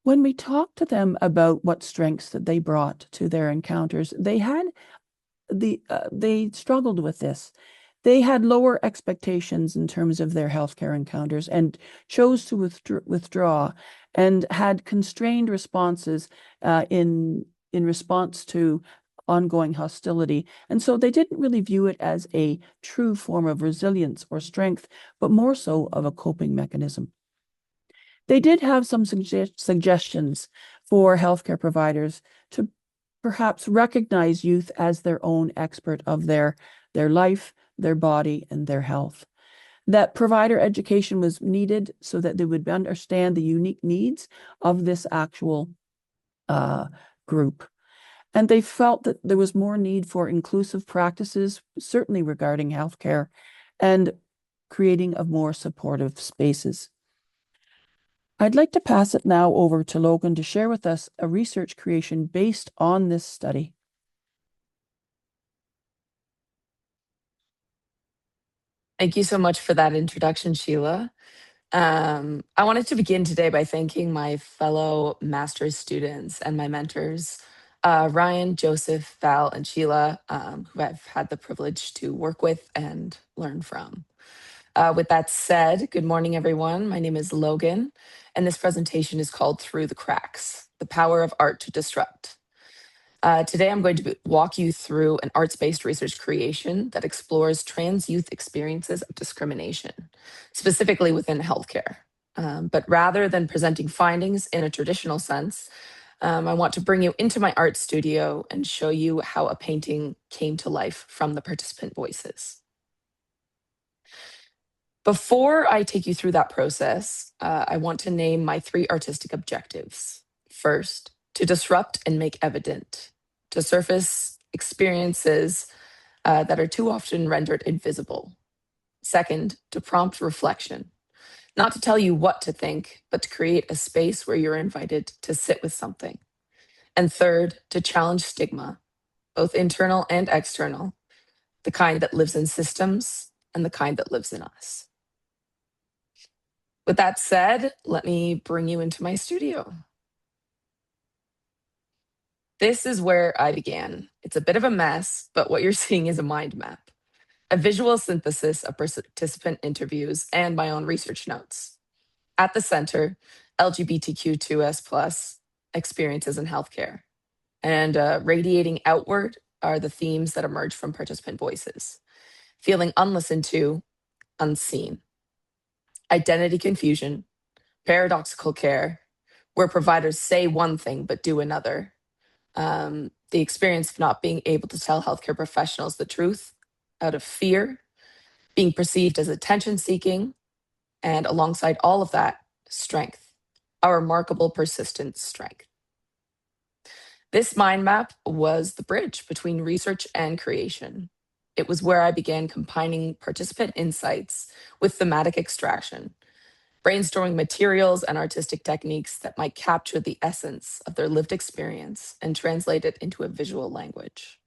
When we talked to them about what strengths that they brought to their encounters, they struggled with this. They had lower expectations in terms of their healthcare encounters and chose to withdraw and had constrained responses in response to ongoing hostility. And so they didn't really view it as a true form of resilience or strength, but more so of a coping mechanism. They did have some suggestions for healthcare providers to perhaps recognize youth as their own expert of their life, their body, and their health. That provider education was needed so that they would understand the unique needs of this actual group. And they felt that there was more need for inclusive practices, certainly regarding healthcare, and creating of more supportive spaces. I'd like to pass it now over to Logan to share with us a research creation based on this study. Thank you so much for that introduction, Sheila. I wanted to begin today by thanking my fellow master's students and my mentors, Ryan, Joseph, Val, and Sheila, who I've had the privilege to work with and learn from. With that said, good morning, everyone. My name is Logan, and this presentation is called Through the Cracks, the Power of Art to Disrupt. Today, I'm going to walk you through an arts-based research creation that explores trans youth experiences of discrimination, specifically within healthcare. But rather than presenting findings in a traditional sense, I want to bring you into my art studio and show you how a painting came to life from the participant voices. Before I take you through that process, I want to name my 3 artistic objectives. First, to disrupt and make evident, to surface experiences that are too often rendered invisible. Second, to prompt reflection, not to tell you what to think, but to create a space where you're invited to sit with something. And third, to challenge stigma, both internal and external, the kind that lives in systems and the kind that lives in us. With that said, let me bring you into my studio. This is where I began. It's a bit of a mess, but what you're seeing is a mind map, a visual synthesis of participant interviews and my own research notes. At the center, LGBTQ2S+ experiences in healthcare. And radiating outward are the themes that emerge from participant voices. Feeling unlistened to, unseen. Identity confusion, paradoxical care, where providers say one thing but do another. The experience of not being able to tell healthcare professionals the truth out of fear, being perceived as attention-seeking, and alongside all of that, strength, a remarkable persistent strength. This mind map was the bridge between research and creation. It was where I began combining participant insights with thematic extraction, brainstorming materials and artistic techniques that might capture the essence of their lived experience and translate it into a visual language.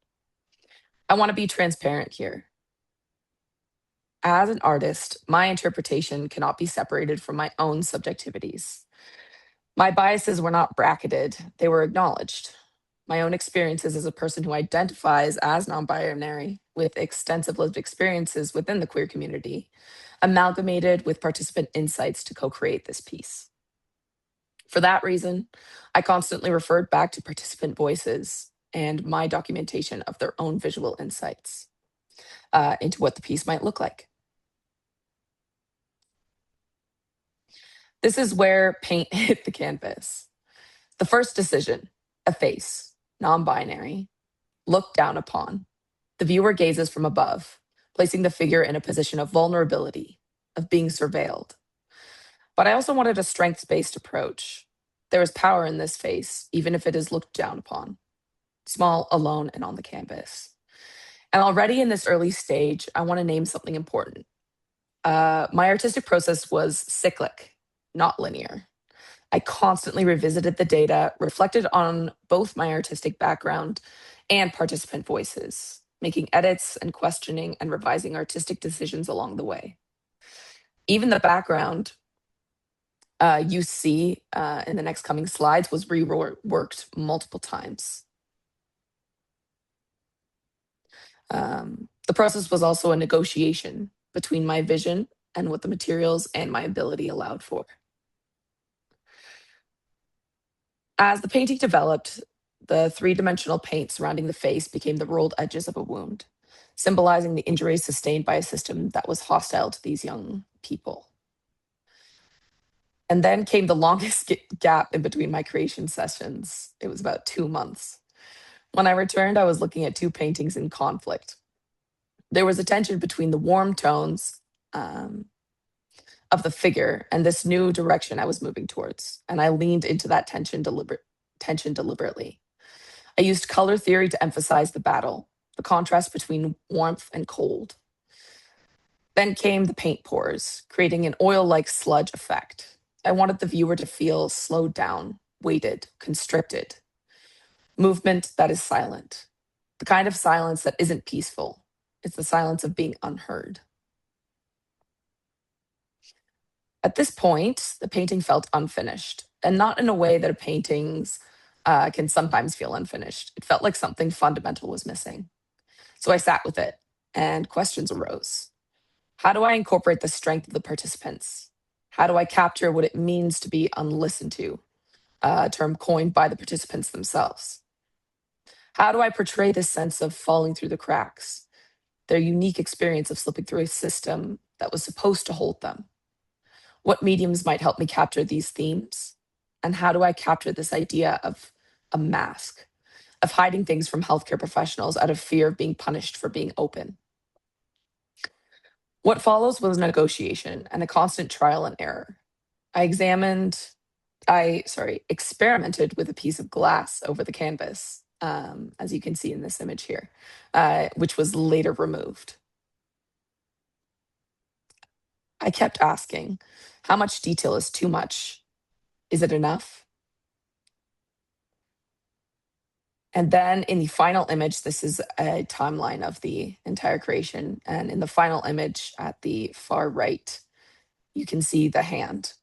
I want to be transparent here. As an artist, my interpretation cannot be separated from my own subjectivities. My biases were not bracketed, they were acknowledged. My own experiences as a person who identifies as non-binary with extensive lived experiences within the queer community, amalgamated with participant insights to co-create this piece. For that reason, I constantly referred back to participant voices and my documentation of their own visual insights into what the piece might look like. This is where paint hit the canvas. The first decision, a face, non-binary, looked down upon. The viewer gazes from above, placing the figure in a position of vulnerability, of being surveilled. But I also wanted a strengths-based approach. There is power in this face, even if it is looked down upon, small, alone, and on the canvas. And already in this early stage, I want to name something important. My artistic process was cyclic, not linear. I constantly revisited the data, reflected on both my artistic background and participant voices, making edits and questioning and revising artistic decisions along the way. Even the background you see in the next coming slides was reworked multiple times. The process was also a negotiation between my vision and what the materials and my ability allowed for. As the painting developed, the 3-dimensional paint surrounding the face became the rolled edges of a wound, symbolizing the injuries sustained by a system that was hostile to these young people. And then came the longest gap in between my creation sessions. It was about 2 months. When I returned, I was looking at 2 paintings in conflict. There was a tension between the warm tones of the figure and this new direction I was moving towards. And I leaned into that tension deliberately. I used color theory to emphasize the battle, the contrast between warmth and cold. Then came the paint pours, creating an oil-like sludge effect. I wanted the viewer to feel slowed down, weighted, constricted. Movement that is silent. The kind of silence that isn't peaceful. It's the silence of being unheard. At this point, the painting felt unfinished, and not in a way that paintings can sometimes feel unfinished. It felt like something fundamental was missing. So I sat with it, and questions arose. How do I incorporate the strength of the participants? How do I capture what it means to be unlistened to, a term coined by the participants themselves? How do I portray this sense of falling through the cracks, their unique experience of slipping through a system that was supposed to hold them? What mediums might help me capture these themes? And how do I capture this idea of a mask, of hiding things from healthcare professionals out of fear of being punished for being open? What follows was negotiation and a constant trial and error. I experimented with a piece of glass over the canvas, as you can see in this image here, which was later removed. I kept asking, how much detail is too much? Is it enough? And then in the final image, this is a timeline of the entire creation. And in the final image at the far right, you can see the hand.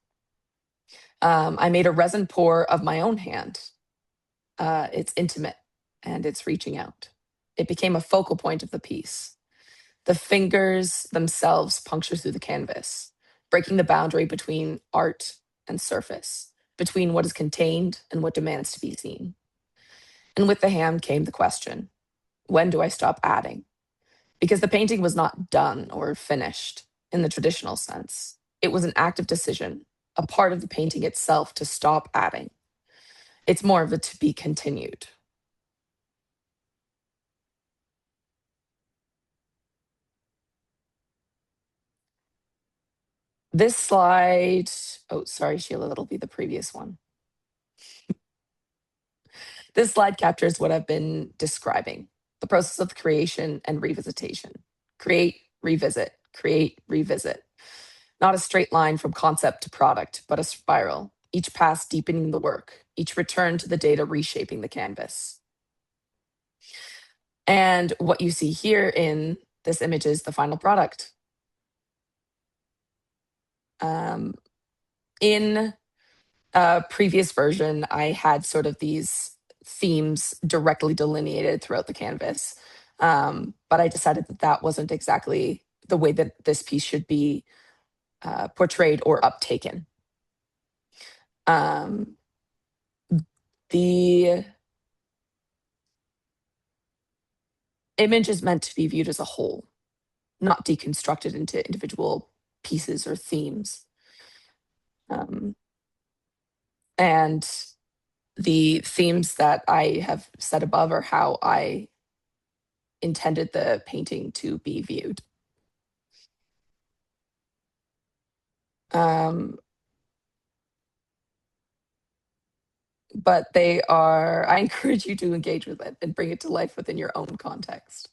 I made a resin pour of my own hand. It's intimate and it's reaching out. It became a focal point of the piece. The fingers themselves puncture through the canvas, breaking the boundary between art and surface, between what is contained and what demands to be seen. And with the hand came the question, when do I stop adding? Because the painting was not done or finished in the traditional sense. It was an active decision, a part of the painting itself to stop adding. It's more of a to be continued. This slide, oh, sorry, Sheila, that'll be the previous one. This slide captures what I've been describing, the process of creation and revisitation. Create, revisit, create, revisit. Not a straight line from concept to product, but a spiral, each pass deepening the work, each return to the data reshaping the canvas. And what you see here in this image is the final product. In a previous version, I had sort of these themes directly delineated throughout the canvas. But I decided that that wasn't exactly the way that this piece should be portrayed or uptaken. The image is meant to be viewed as a whole, not deconstructed into individual pieces or themes. And the themes that I have said above are how I intended the painting to be viewed. But I encourage you to engage with it and bring it to life within your own context.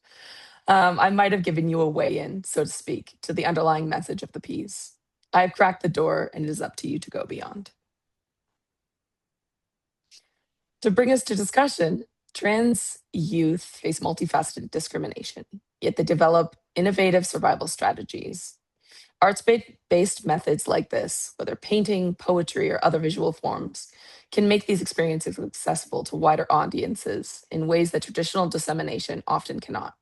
I might have given you a way in, so to speak, to the underlying message of the piece. I have cracked the door and it is up to you to go beyond. To bring us to discussion, trans youth face multifaceted discrimination, yet they develop innovative survival strategies. Arts-based methods like this, whether painting, poetry, or other visual forms, can make these experiences accessible to wider audiences in ways that traditional dissemination often cannot.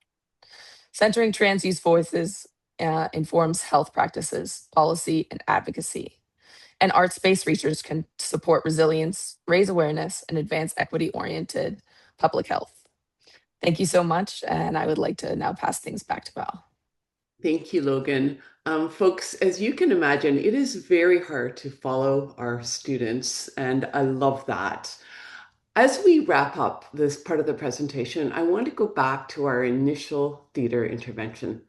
Centering trans youth voices informs health practices, policy, and advocacy. And arts-based research can support resilience, raise awareness, and advance equity-oriented public health. Thank you so much, and I would like to now pass things back to Val. Thank you, Logan. Folks, as you can imagine, it is very hard to follow our students, and I love that. As we wrap up this part of the presentation, I want to go back to our initial theater intervention.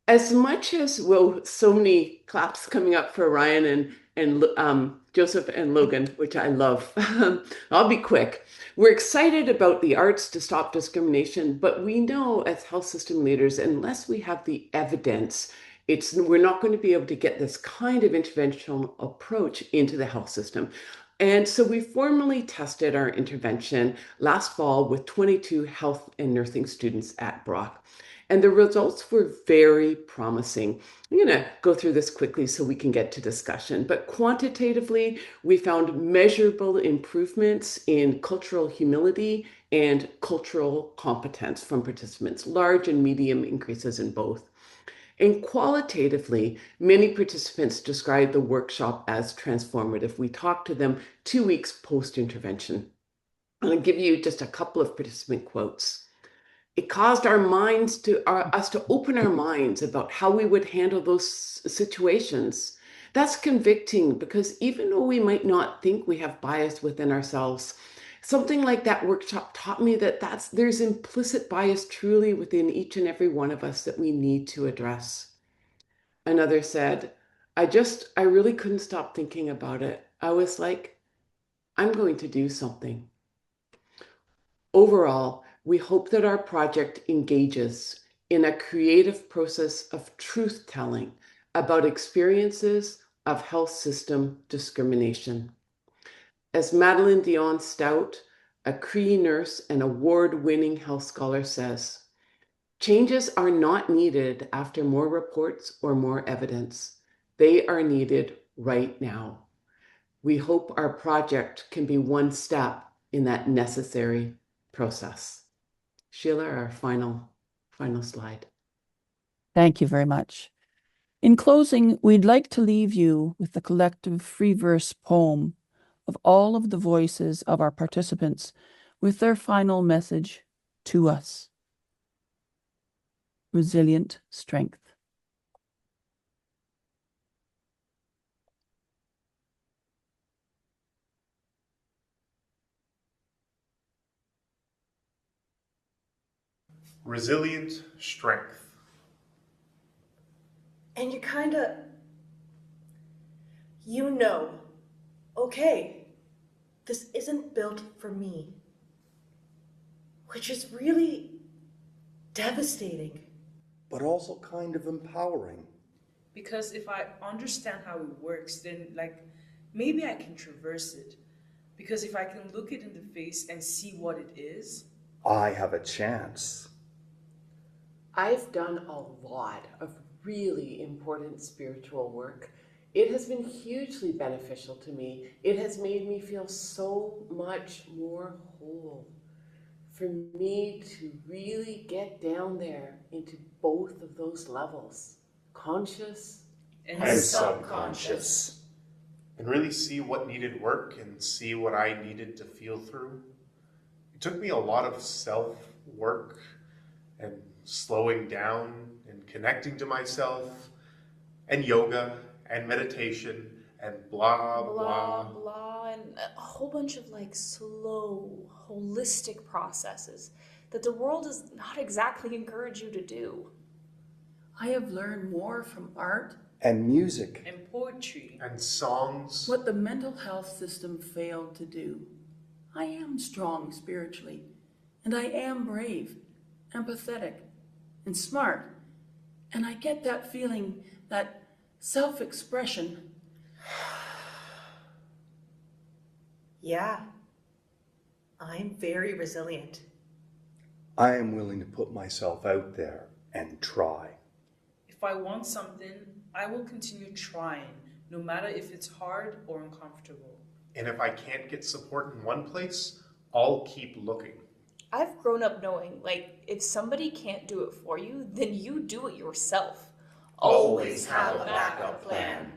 As much as, well, so many claps coming up for Ryan and Joseph and Logan, which I love. I'll be quick. We're excited about the arts to stop discrimination, but we know as health system leaders, unless we have the evidence, We're not going to be able to get this kind of interventional approach into the health system. And so we formally tested our intervention last fall with 22 health and nursing students at Brock. And the results were very promising. I'm going to go through this quickly so we can get to discussion. But quantitatively, we found measurable improvements in cultural humility and cultural competence from participants, large and medium increases in both. And qualitatively, many participants described the workshop as transformative. We talked to them 2 weeks post-intervention. I'll give you just a couple of participant quotes. It caused our minds us to open our minds about how we would handle those situations. That's convicting because even though we might not think we have bias within ourselves, something like that workshop taught me that there's implicit bias truly within each and every one of us that we need to address. Another said, I really couldn't stop thinking about it. I was like, I'm going to do something. Overall, we hope that our project engages in a creative process of truth-telling about experiences of health system discrimination. As Madeline Dion Stout, a Cree nurse and award-winning health scholar says, changes are not needed after more reports or more evidence. They are needed right now. We hope our project can be one step in that necessary process. Sheila, our final slide. Thank you very much. In closing, we'd like to leave you with the collective free verse poem of all of the voices of our participants with their final message to us. Resilient strength. Resilient strength. And okay, this isn't built for me, which is really devastating. But also kind of empowering. Because if I understand how it works, then maybe I can traverse it. Because if I can look it in the face and see what it is, I have a chance. I've done a lot of really important spiritual work. It has been hugely beneficial to me. It has made me feel so much more whole. For me to really get down there into both of those levels, conscious and subconscious. And really see what needed work and see what I needed to feel through. It took me a lot of self-work and slowing down and connecting to myself and yoga and meditation and blah, and a whole bunch of slow, holistic processes that the world does not exactly encourage you to do. I have learned more from art and music and poetry and songs. What the mental health system failed to do. I am strong spiritually, and I am brave, empathetic, and smart. And I get that feeling, that self-expression. Yeah, I'm very resilient. I am willing to put myself out there and try. If I want something, I will continue trying, no matter if it's hard or uncomfortable. And if I can't get support in one place, I'll keep looking. I've grown up knowing, if somebody can't do it for you, then you do it yourself. Always have a backup plan.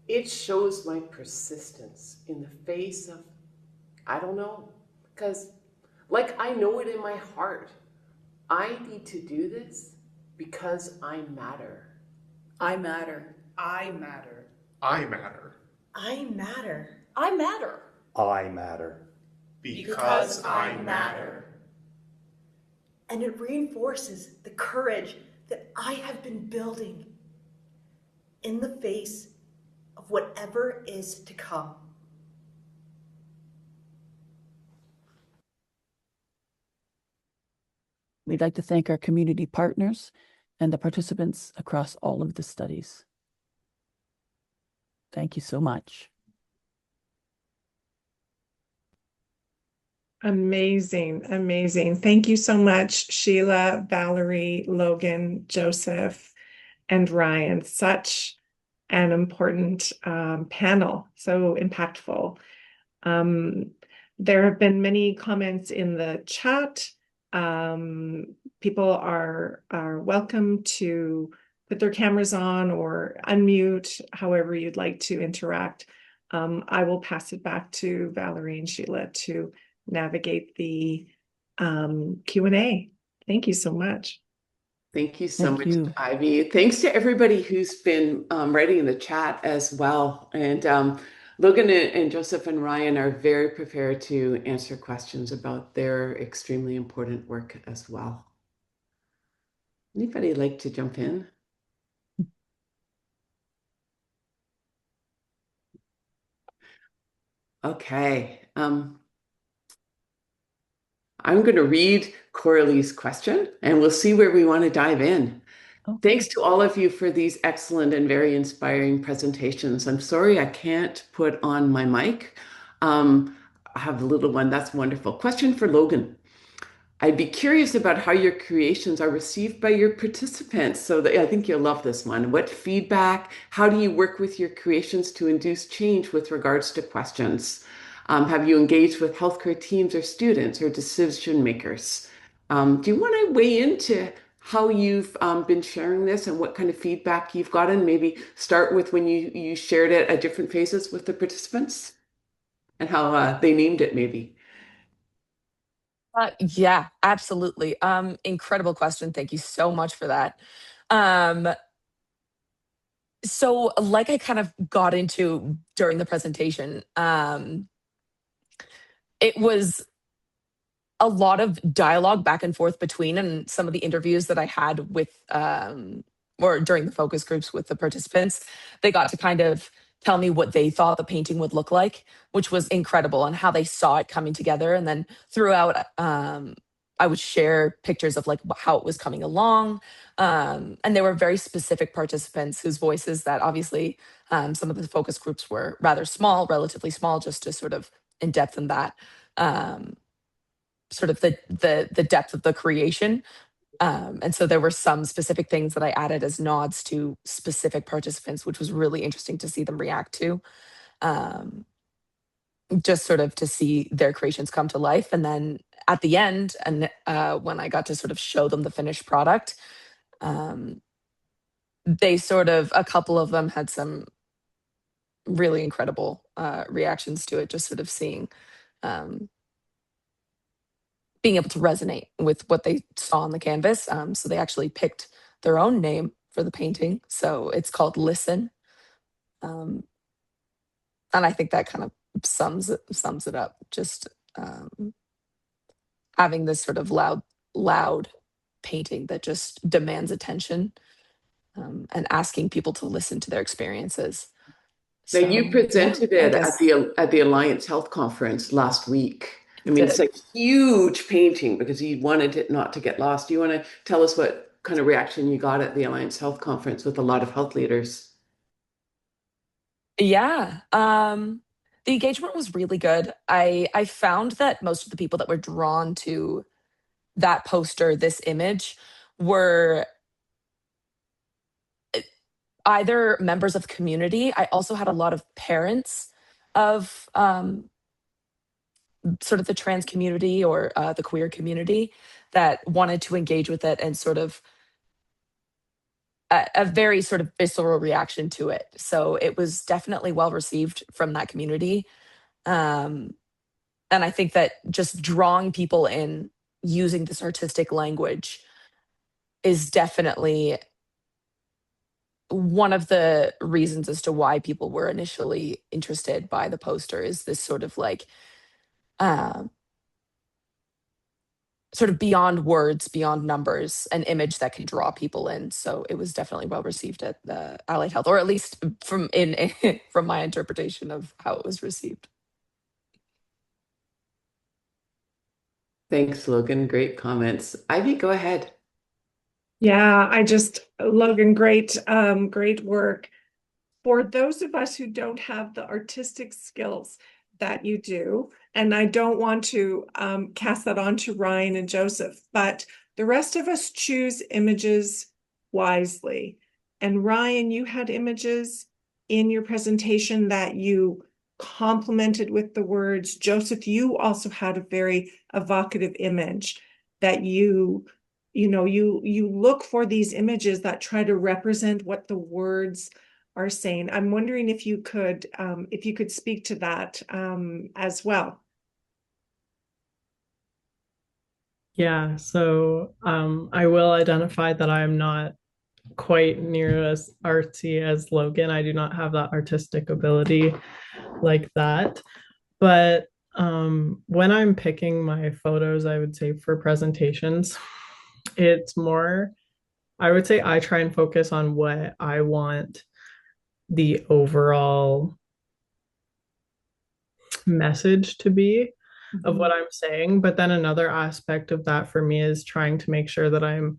It shows my persistence in the face of, I don't know, because I know it in my heart. I need to do this because I matter. I matter. I matter. I matter. I matter. I matter. I matter. Because I matter. And it reinforces the courage that I have been building in the face of whatever is to come. We'd like to thank our community partners and the participants across all of the studies. Thank you so much. Amazing, amazing. Thank you so much, Sheila, Valerie, Logan, Joseph, and Ryan. Such an important panel, so impactful. There have been many comments in the chat. People are welcome to put their cameras on or unmute, however you'd like to interact. I will pass it back to Valerie and Sheila to navigate the Q&A. Thank you so much. Thank you so much, Ivy. Thanks to everybody who's been writing in the chat as well. And Logan and Joseph and Ryan are very prepared to answer questions about their extremely important work as well. Anybody like to jump in? Okay. I'm going to read Coralie's question and we'll see where we want to dive in. Okay. Thanks to all of you for these excellent and very inspiring presentations. I'm sorry I can't put on my mic. I have a little one. That's wonderful. Question for Logan. I'd be curious about how your creations are received by your participants. So I think you'll love this one. What feedback? How do you work with your creations to induce change with regards to questions? Have you engaged with healthcare teams or students or decision makers? Do you want to weigh into how you've been sharing this and what kind of feedback you've gotten? Maybe start with when you shared it at different phases with the participants and how they named it maybe. Yeah, absolutely. Incredible question. Thank you so much for that. So like I kind of got into during the presentation, it was a lot of dialogue back and forth between and some of the interviews that I had with, or during the focus groups with the participants. They got to kind of tell me what they thought the painting would look like, which was incredible, and how they saw it coming together. And then throughout, I would share pictures of like how it was coming along. And there were very specific participants whose voices that obviously some of the focus groups were rather small, relatively small, just to sort of in depth in that. Sort of the depth of the creation. And so there were some specific things that I added as nods to specific participants, which was really interesting to see them react to. Just sort of to see their creations come to life. And then at the end, and when I got to sort of show them the finished product, they sort of, a couple of them had some really incredible reactions to it, just sort of seeing being able to resonate with what they saw on the canvas. So they actually picked their own name for the painting. So it's called Listen. And I think that kind of sums it up. Just having this sort of loud painting that just demands attention, and asking people to listen to their experiences. Now, you presented it at the Alliance Health Conference last week. I mean, it's a huge painting because you wanted it not to get lost. Do you want to tell us what kind of reaction you got at the Alliance Health Conference with a lot of health leaders? Yeah, the engagement was really good. I found that most of the people that were drawn to that poster, this image, were either members of the community. I also had a lot of parents of sort of the trans community or the queer community that wanted to engage with it, and sort of a very sort of visceral reaction to it. So it was definitely well received from that community. And I think that just drawing people in using this artistic language is definitely one of the reasons as to why people were initially interested by the poster, is this sort of like sort of beyond words, beyond numbers, an image that can draw people in. So it was definitely well received at the Allied Health, or at least from from my interpretation of how it was received. Thanks, Logan. Great comments. Ivy, go ahead. Yeah, Logan, great work. For those of us who don't have the artistic skills that you do, and I don't want to cast that on to Ryan and Joseph, but the rest of us choose images wisely. And Ryan, you had images in your presentation that you complemented with the words. Joseph, you also had a very evocative image that you look for these images that try to represent what the words are saying. I'm wondering if you could speak to that as well. Yeah, so I will identify that I'm not quite near as artsy as Logan. I do not have that artistic ability like that. But when I'm picking my photos, I would say for presentations, it's more, I would say I try and focus on what I want the overall message to be of what I'm saying. But then another aspect of that for me is trying to make sure that I'm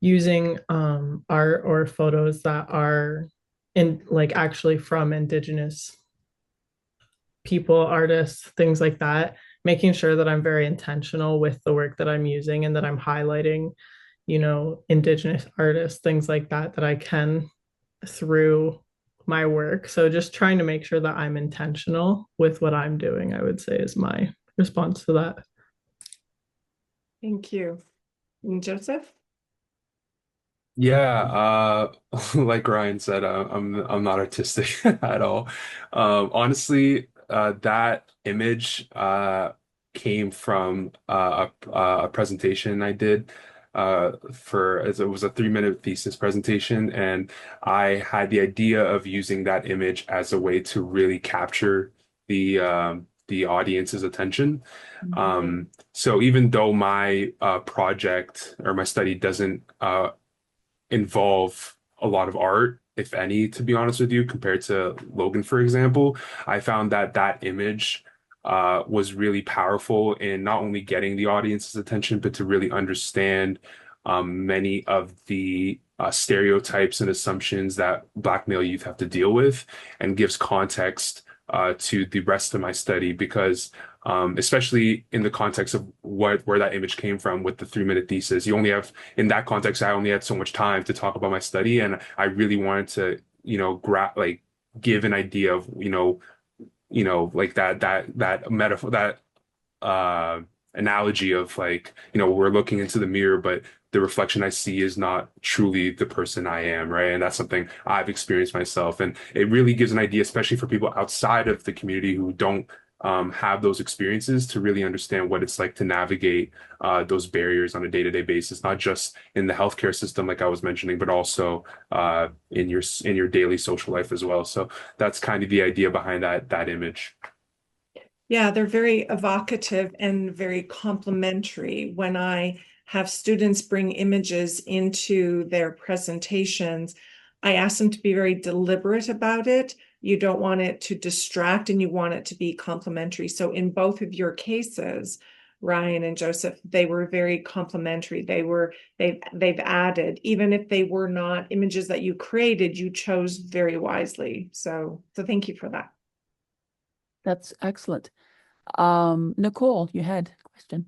using art or photos that are in like actually from indigenous people, artists, things like that, making sure that I'm very intentional with the work that I'm using and that I'm highlighting, indigenous artists, things like that, that I can through my work. So just trying to make sure that I'm intentional with what I'm doing, I would say is my response to that. Thank you. And Joseph? Yeah, like Ryan said, I'm not artistic at all. Honestly, that image came from a presentation I did it was a 3-minute thesis presentation, and I had the idea of using that image as a way to really capture the audience's attention. So even though my project or my study doesn't involve a lot of art, if any, to be honest with you, compared to Logan, for example. I found that that image was really powerful in not only getting the audience's attention, but to really understand many of the stereotypes and assumptions that Black male youth have to deal with, and gives context to the rest of my study because especially in the context of where that image came from with the 3-minute thesis. You only have in that context, I only had so much time to talk about my study, and I really wanted to, give an idea of, like that metaphor, that analogy of like, we're looking into the mirror, but the reflection I see is not truly the person I am, right? And that's something I've experienced myself. And it really gives an idea, especially for people outside of the community who don't have those experiences, to really understand what it's like to navigate those barriers on a day-to-day basis, not just in the healthcare system, like I was mentioning, but also in your daily social life as well. So that's kind of the idea behind that image. Yeah, they're very evocative and very complimentary. When I have students bring images into their presentations, I ask them to be very deliberate about it. You don't want it to distract and you want it to be complementary. So in both of your cases, Ryan and Joseph, they were very complimentary. They've added, even if they were not images that you created, you chose very wisely. So thank you for that. That's excellent. Nicole, you had a question.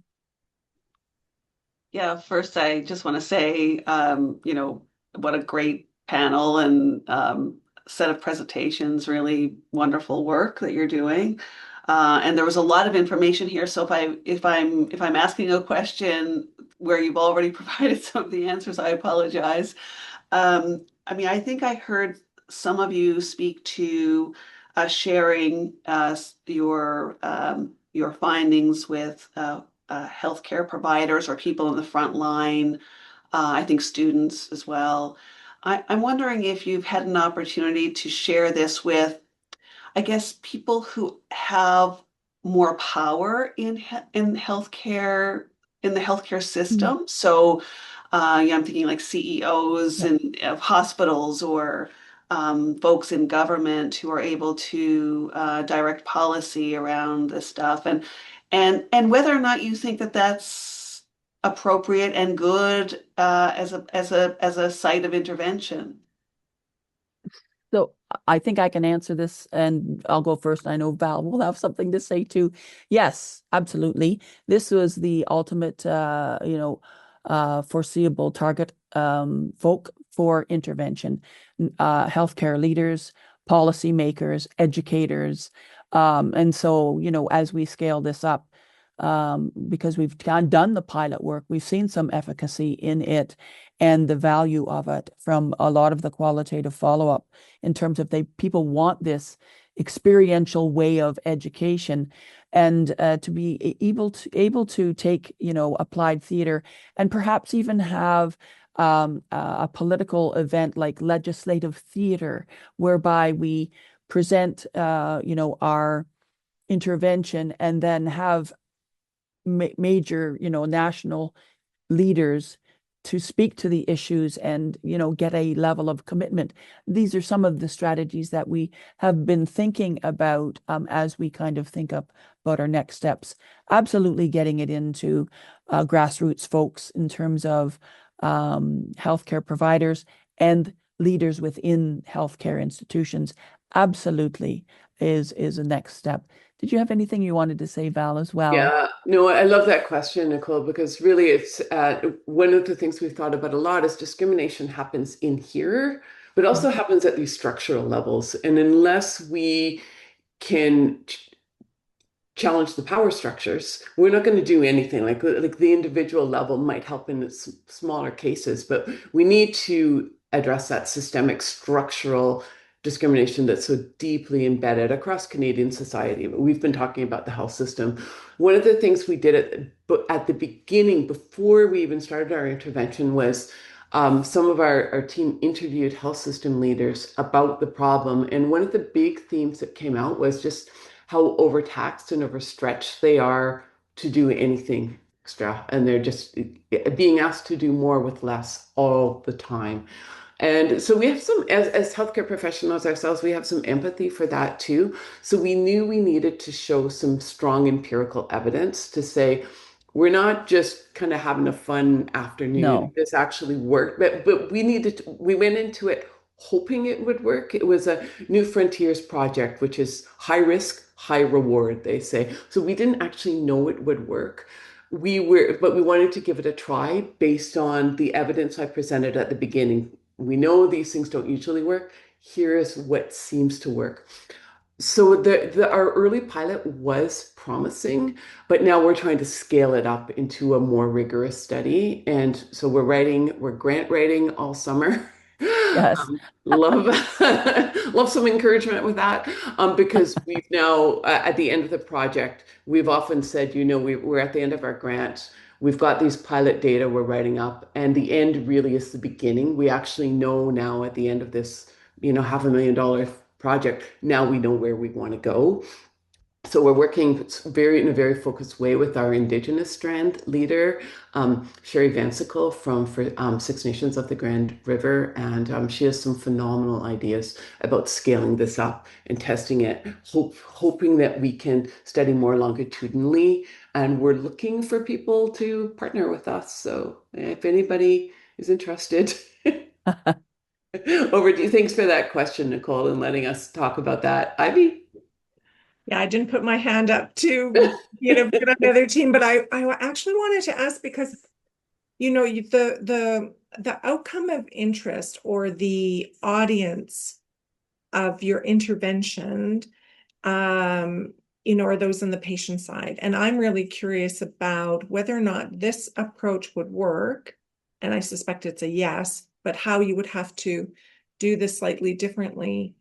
Yeah, first I just want to say, what a great panel and set of presentations, really wonderful work that you're doing. And there was a lot of information here. So if I'm asking a question where you've already provided some of the answers, I apologize. I think I heard some of you speak to sharing your findings with healthcare providers or people in the front line. I think students as well. I'm wondering if you've had an opportunity to share this with, I guess, people who have more power in healthcare, in the healthcare system. So I'm thinking like CEOs of hospitals or folks in government who are able to direct policy around this stuff, and whether or not you think that that's appropriate and good as a site of intervention? So I think I can answer this, and I'll go first. I know Val will have something to say too. Yes, absolutely. This was the ultimate, foreseeable target folk for intervention. Healthcare leaders, policymakers, educators. And so, as we scale this up, because we've done the pilot work, we've seen some efficacy in it and the value of it from a lot of the qualitative follow-up in terms of people want this experiential way of education, and to be able to take applied theater and perhaps even have a political event like legislative theater, whereby we present our intervention and then have major national leaders to speak to the issues and get a level of commitment. These are some of the strategies that we have been thinking about as we kind of think about our next steps. Absolutely getting it into grassroots folks in terms of healthcare providers and leaders within healthcare institutions. Absolutely is a next step. Did you have anything you wanted to say, Val, as well? Yeah, no, I love that question, Nicole, because really it's one of the things we've thought about a lot is discrimination happens in here, but also happens at these structural levels. And unless we can challenge the power structures, we're not going to do anything. Like the individual level might help in smaller cases, but we need to address that systemic structural discrimination that's so deeply embedded across Canadian society. We've been talking about the health system. One of the things we did at the beginning, before we even started our intervention, was some of our team interviewed health system leaders about the problem. And one of the big themes that came out was just how overtaxed and overstretched they are to do anything extra. And they're just being asked to do more with less all the time. And so we have as healthcare professionals ourselves, we have some empathy for that too. So we knew we needed to show some strong empirical evidence to say, we're not just kind of having a fun afternoon. No. This actually worked, but we went into it hoping it would work. It was a New Frontiers project, which is high risk, high reward, they say. So we didn't actually know it would work. But we wanted to give it a try based on the evidence I presented at the beginning. We know these things don't usually work. Here is what seems to work. So our early pilot was promising, but now we're trying to scale it up into a more rigorous study. And so we're grant writing all summer. Yes. Love some encouragement with that, because we've now at the end of the project, we've often said, we're at the end of our grant. We've got these pilot data we're writing up, and the end really is the beginning. We actually know now at the end of this, $500,000 project, now we know where we want to go. So we're working in a very focused way with our indigenous strand leader, Sherry Vansicle from Six Nations of the Grand River, and she has some phenomenal ideas about scaling this up and testing it, hoping that we can study more longitudinally. And we're looking for people to partner with us. So if anybody is interested, over to you. Thanks for that question, Nicole, and letting us talk about that. Ivy? Yeah, I didn't put my hand up to, put on the other team, but I actually wanted to ask because, the outcome of interest or the audience of your intervention, are those on the patient side. And I'm really curious about whether or not this approach would work. And I suspect it's a yes, but how you would have to do this slightly differently.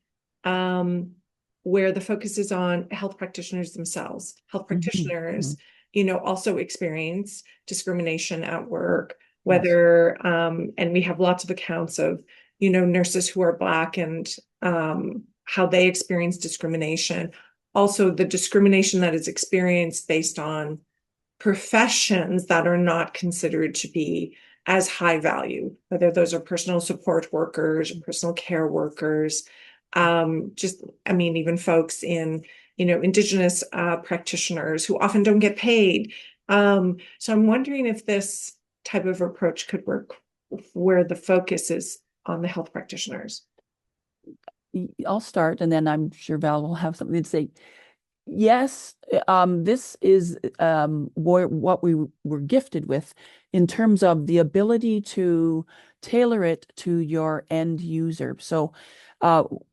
Where the focus is on health practitioners themselves. Health practitioners, also experience discrimination at work, whether, and we have lots of accounts of, nurses who are Black and how they experience discrimination. Also, the discrimination that is experienced based on professions that are not considered to be as high value, whether those are personal support workers or personal care workers. Even folks in, indigenous practitioners who often don't get paid So I'm wondering if this type of approach could work where the focus is on the health practitioners. I'll start, and then I'm sure Val will have something to say. Yes, this is what we were gifted with in terms of the ability to tailor it to your end user. So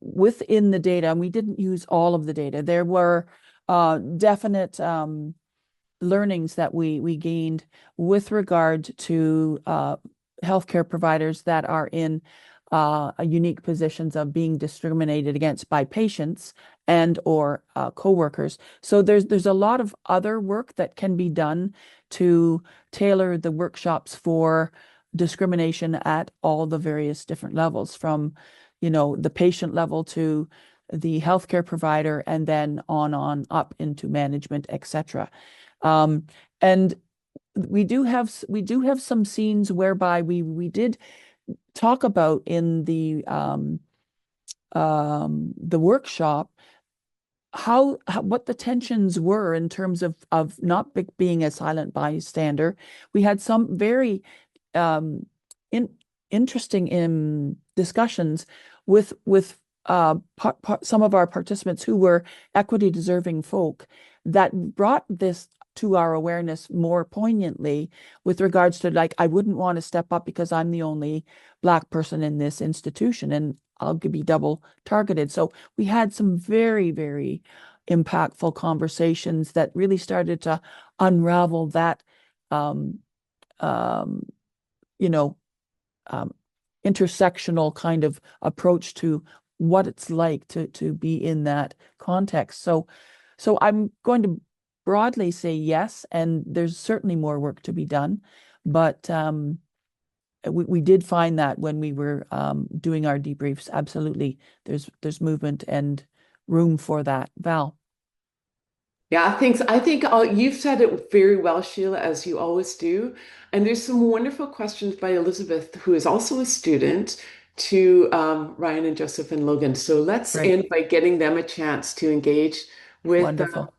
within the data, and we didn't use all of the data, there were definite learnings that we gained with regard to healthcare providers that are in unique positions of being discriminated against by patients and or coworkers. So there's a lot of other work that can be done to tailor the workshops for discrimination at all the various different levels, from the patient level to the healthcare provider, and then on up into management, etc. And we do have some scenes whereby we did talk about in the workshop what the tensions were in terms of not being a silent bystander. We had some very interesting discussions with some of our participants who were equity deserving folk that brought this to our awareness more poignantly with regards to, like, I wouldn't want to step up because I'm the only Black person in this institution and I'll be double targeted. So we had some very, very impactful conversations that really started to unravel that, intersectional kind of approach to what it's like to be in that context. So I'm going to broadly say yes, and there's certainly more work to be done, but we did find that when we were doing our debriefs, absolutely, there's movement and room for that. Val. Yeah, thanks. I think you've said it very well, Sheila, as you always do. And there's some wonderful questions by Elizabeth, who is also a student, to Ryan and Joseph and Logan. So let's end by getting them a chance to engage with. Wonderful.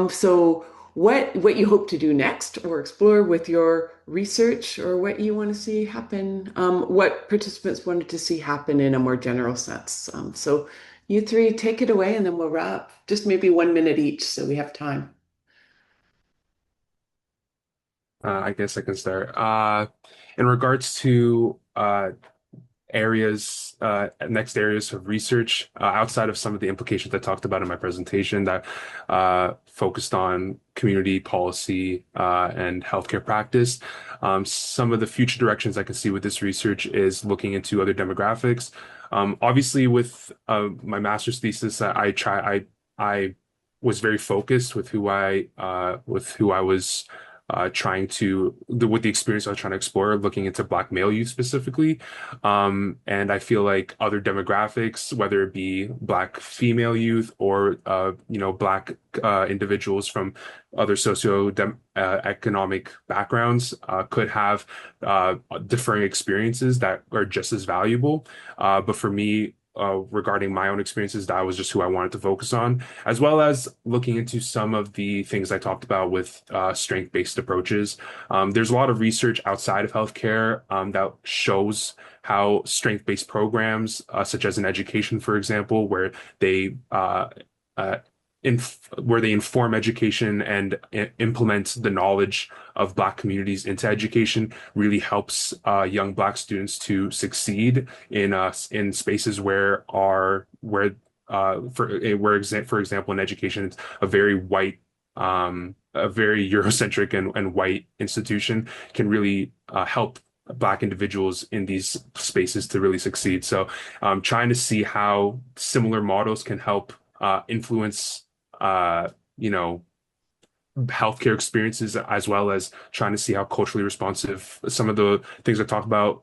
So what you hope to do next or explore with your research, or what you want to see happen, what participants wanted to see happen in a more general sense. So you three take it away, and then we'll wrap. Just maybe 1 minute each so we have time. I guess I can start. In regards to next areas of research, outside of some of the implications I talked about in my presentation that focused on community policy and healthcare practice. Some of the future directions I can see with this research is looking into other demographics. Obviously, with my master's thesis, I was very focused with who I was with the experience I was trying to explore, looking into Black male youth specifically. And I feel like other demographics, whether it be Black female youth or, Black individuals from other economic backgrounds, could have differing experiences that are just as valuable. But for me, regarding my own experiences, that was just who I wanted to focus on, as well as looking into some of the things I talked about with strength-based approaches. There's a lot of research outside of healthcare that shows how strength-based programs, such as in education, for example, where they inform education and implement the knowledge of Black communities into education, really helps young Black students to succeed in spaces for example, in education, it's a very white, a very Eurocentric and white institution, can really help Black individuals in these spaces to really succeed. So trying to see how similar models can help influence healthcare experiences, as well as trying to see how culturally responsive some of the things I talked about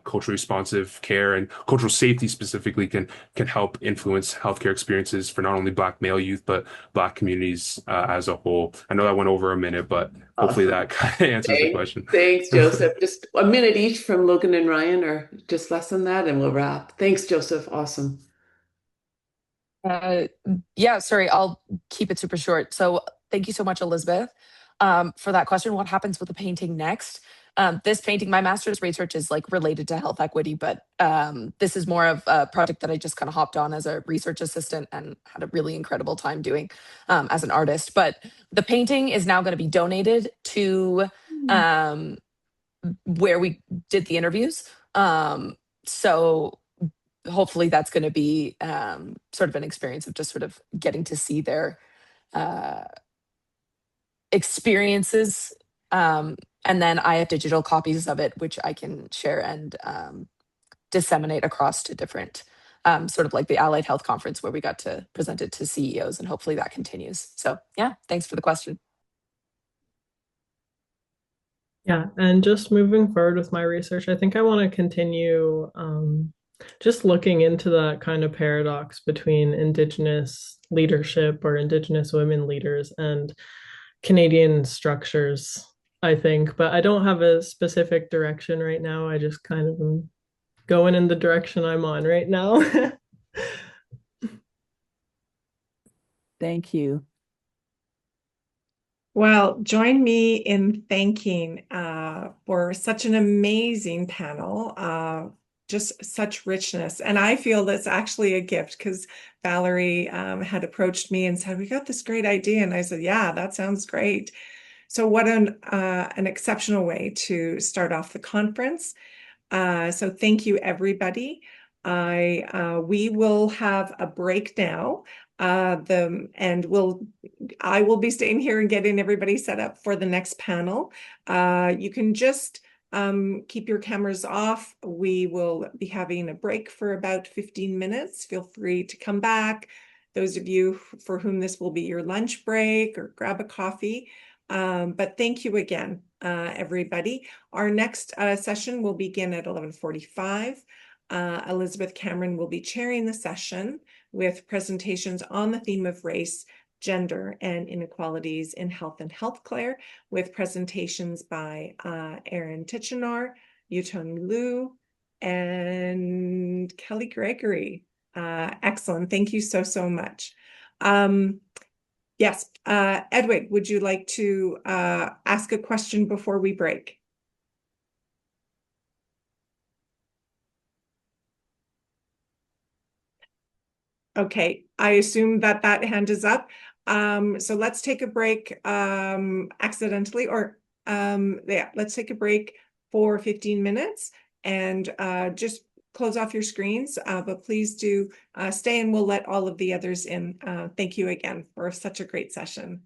culturally responsive care and cultural safety specifically can help influence healthcare experiences for not only Black male youth but Black communities as a whole. I know that went over a minute, but hopefully that kind of answers the question. Thanks, Joseph. Just a minute each from Logan and Ryan, or just less than that, and we'll wrap. Thanks, Joseph. Awesome. Yeah, sorry, I'll keep it super short. So Thank you so much, Elizabeth, for that question. What happens with the painting next? This painting, my master's research is like related to health equity, but this is more of a project that I just kind of hopped on as a research assistant and had a really incredible time doing as an artist. But the painting is now going to be donated to where we did the interviews. So hopefully that's going to be sort of an experience of just sort of getting to see their experiences. And then I have digital copies of it, which I can share and disseminate across to different, sort of like the Allied Health Conference where we got to present it to CEOs, and hopefully that continues. So yeah, thanks for the question. Yeah, and just moving forward with my research, I think I want to continue just looking into that kind of paradox between Indigenous leadership or Indigenous women leaders and Canadian structures, I think. But I don't have a specific direction right now. I just kind of am going in the direction I'm on right now. Thank you. Well, join me in thanking for such an amazing panel, just such richness. And I feel that's actually a gift because Valerie had approached me and said, we got this great idea. And I said, yeah, that sounds great. So what an exceptional way to start off the conference. So thank you, everybody. We will have a break now. I will be staying here and getting everybody set up for the next panel. You can just keep your cameras off. We will be having a break for about 15 minutes. Feel free to come back. Those of you for whom this will be your lunch break, or grab a coffee. But thank you again, everybody. Our next session will begin at 11:45. Elizabeth Cameron will be chairing the session with presentations on the theme of race, gender, and inequalities in health and healthcare, with presentations by Erin Tichenor, Yutong Liu, and Kelly Gregory. Excellent. Thank you so, so much. Yes, Edwig, would you like to ask a question before we break? Okay, I assume that hand is up. So let's take a break accidentally, or yeah, let's take a break for 15 minutes and just close off your screens, but please do stay and we'll let all of the others in. Thank you again for such a great session.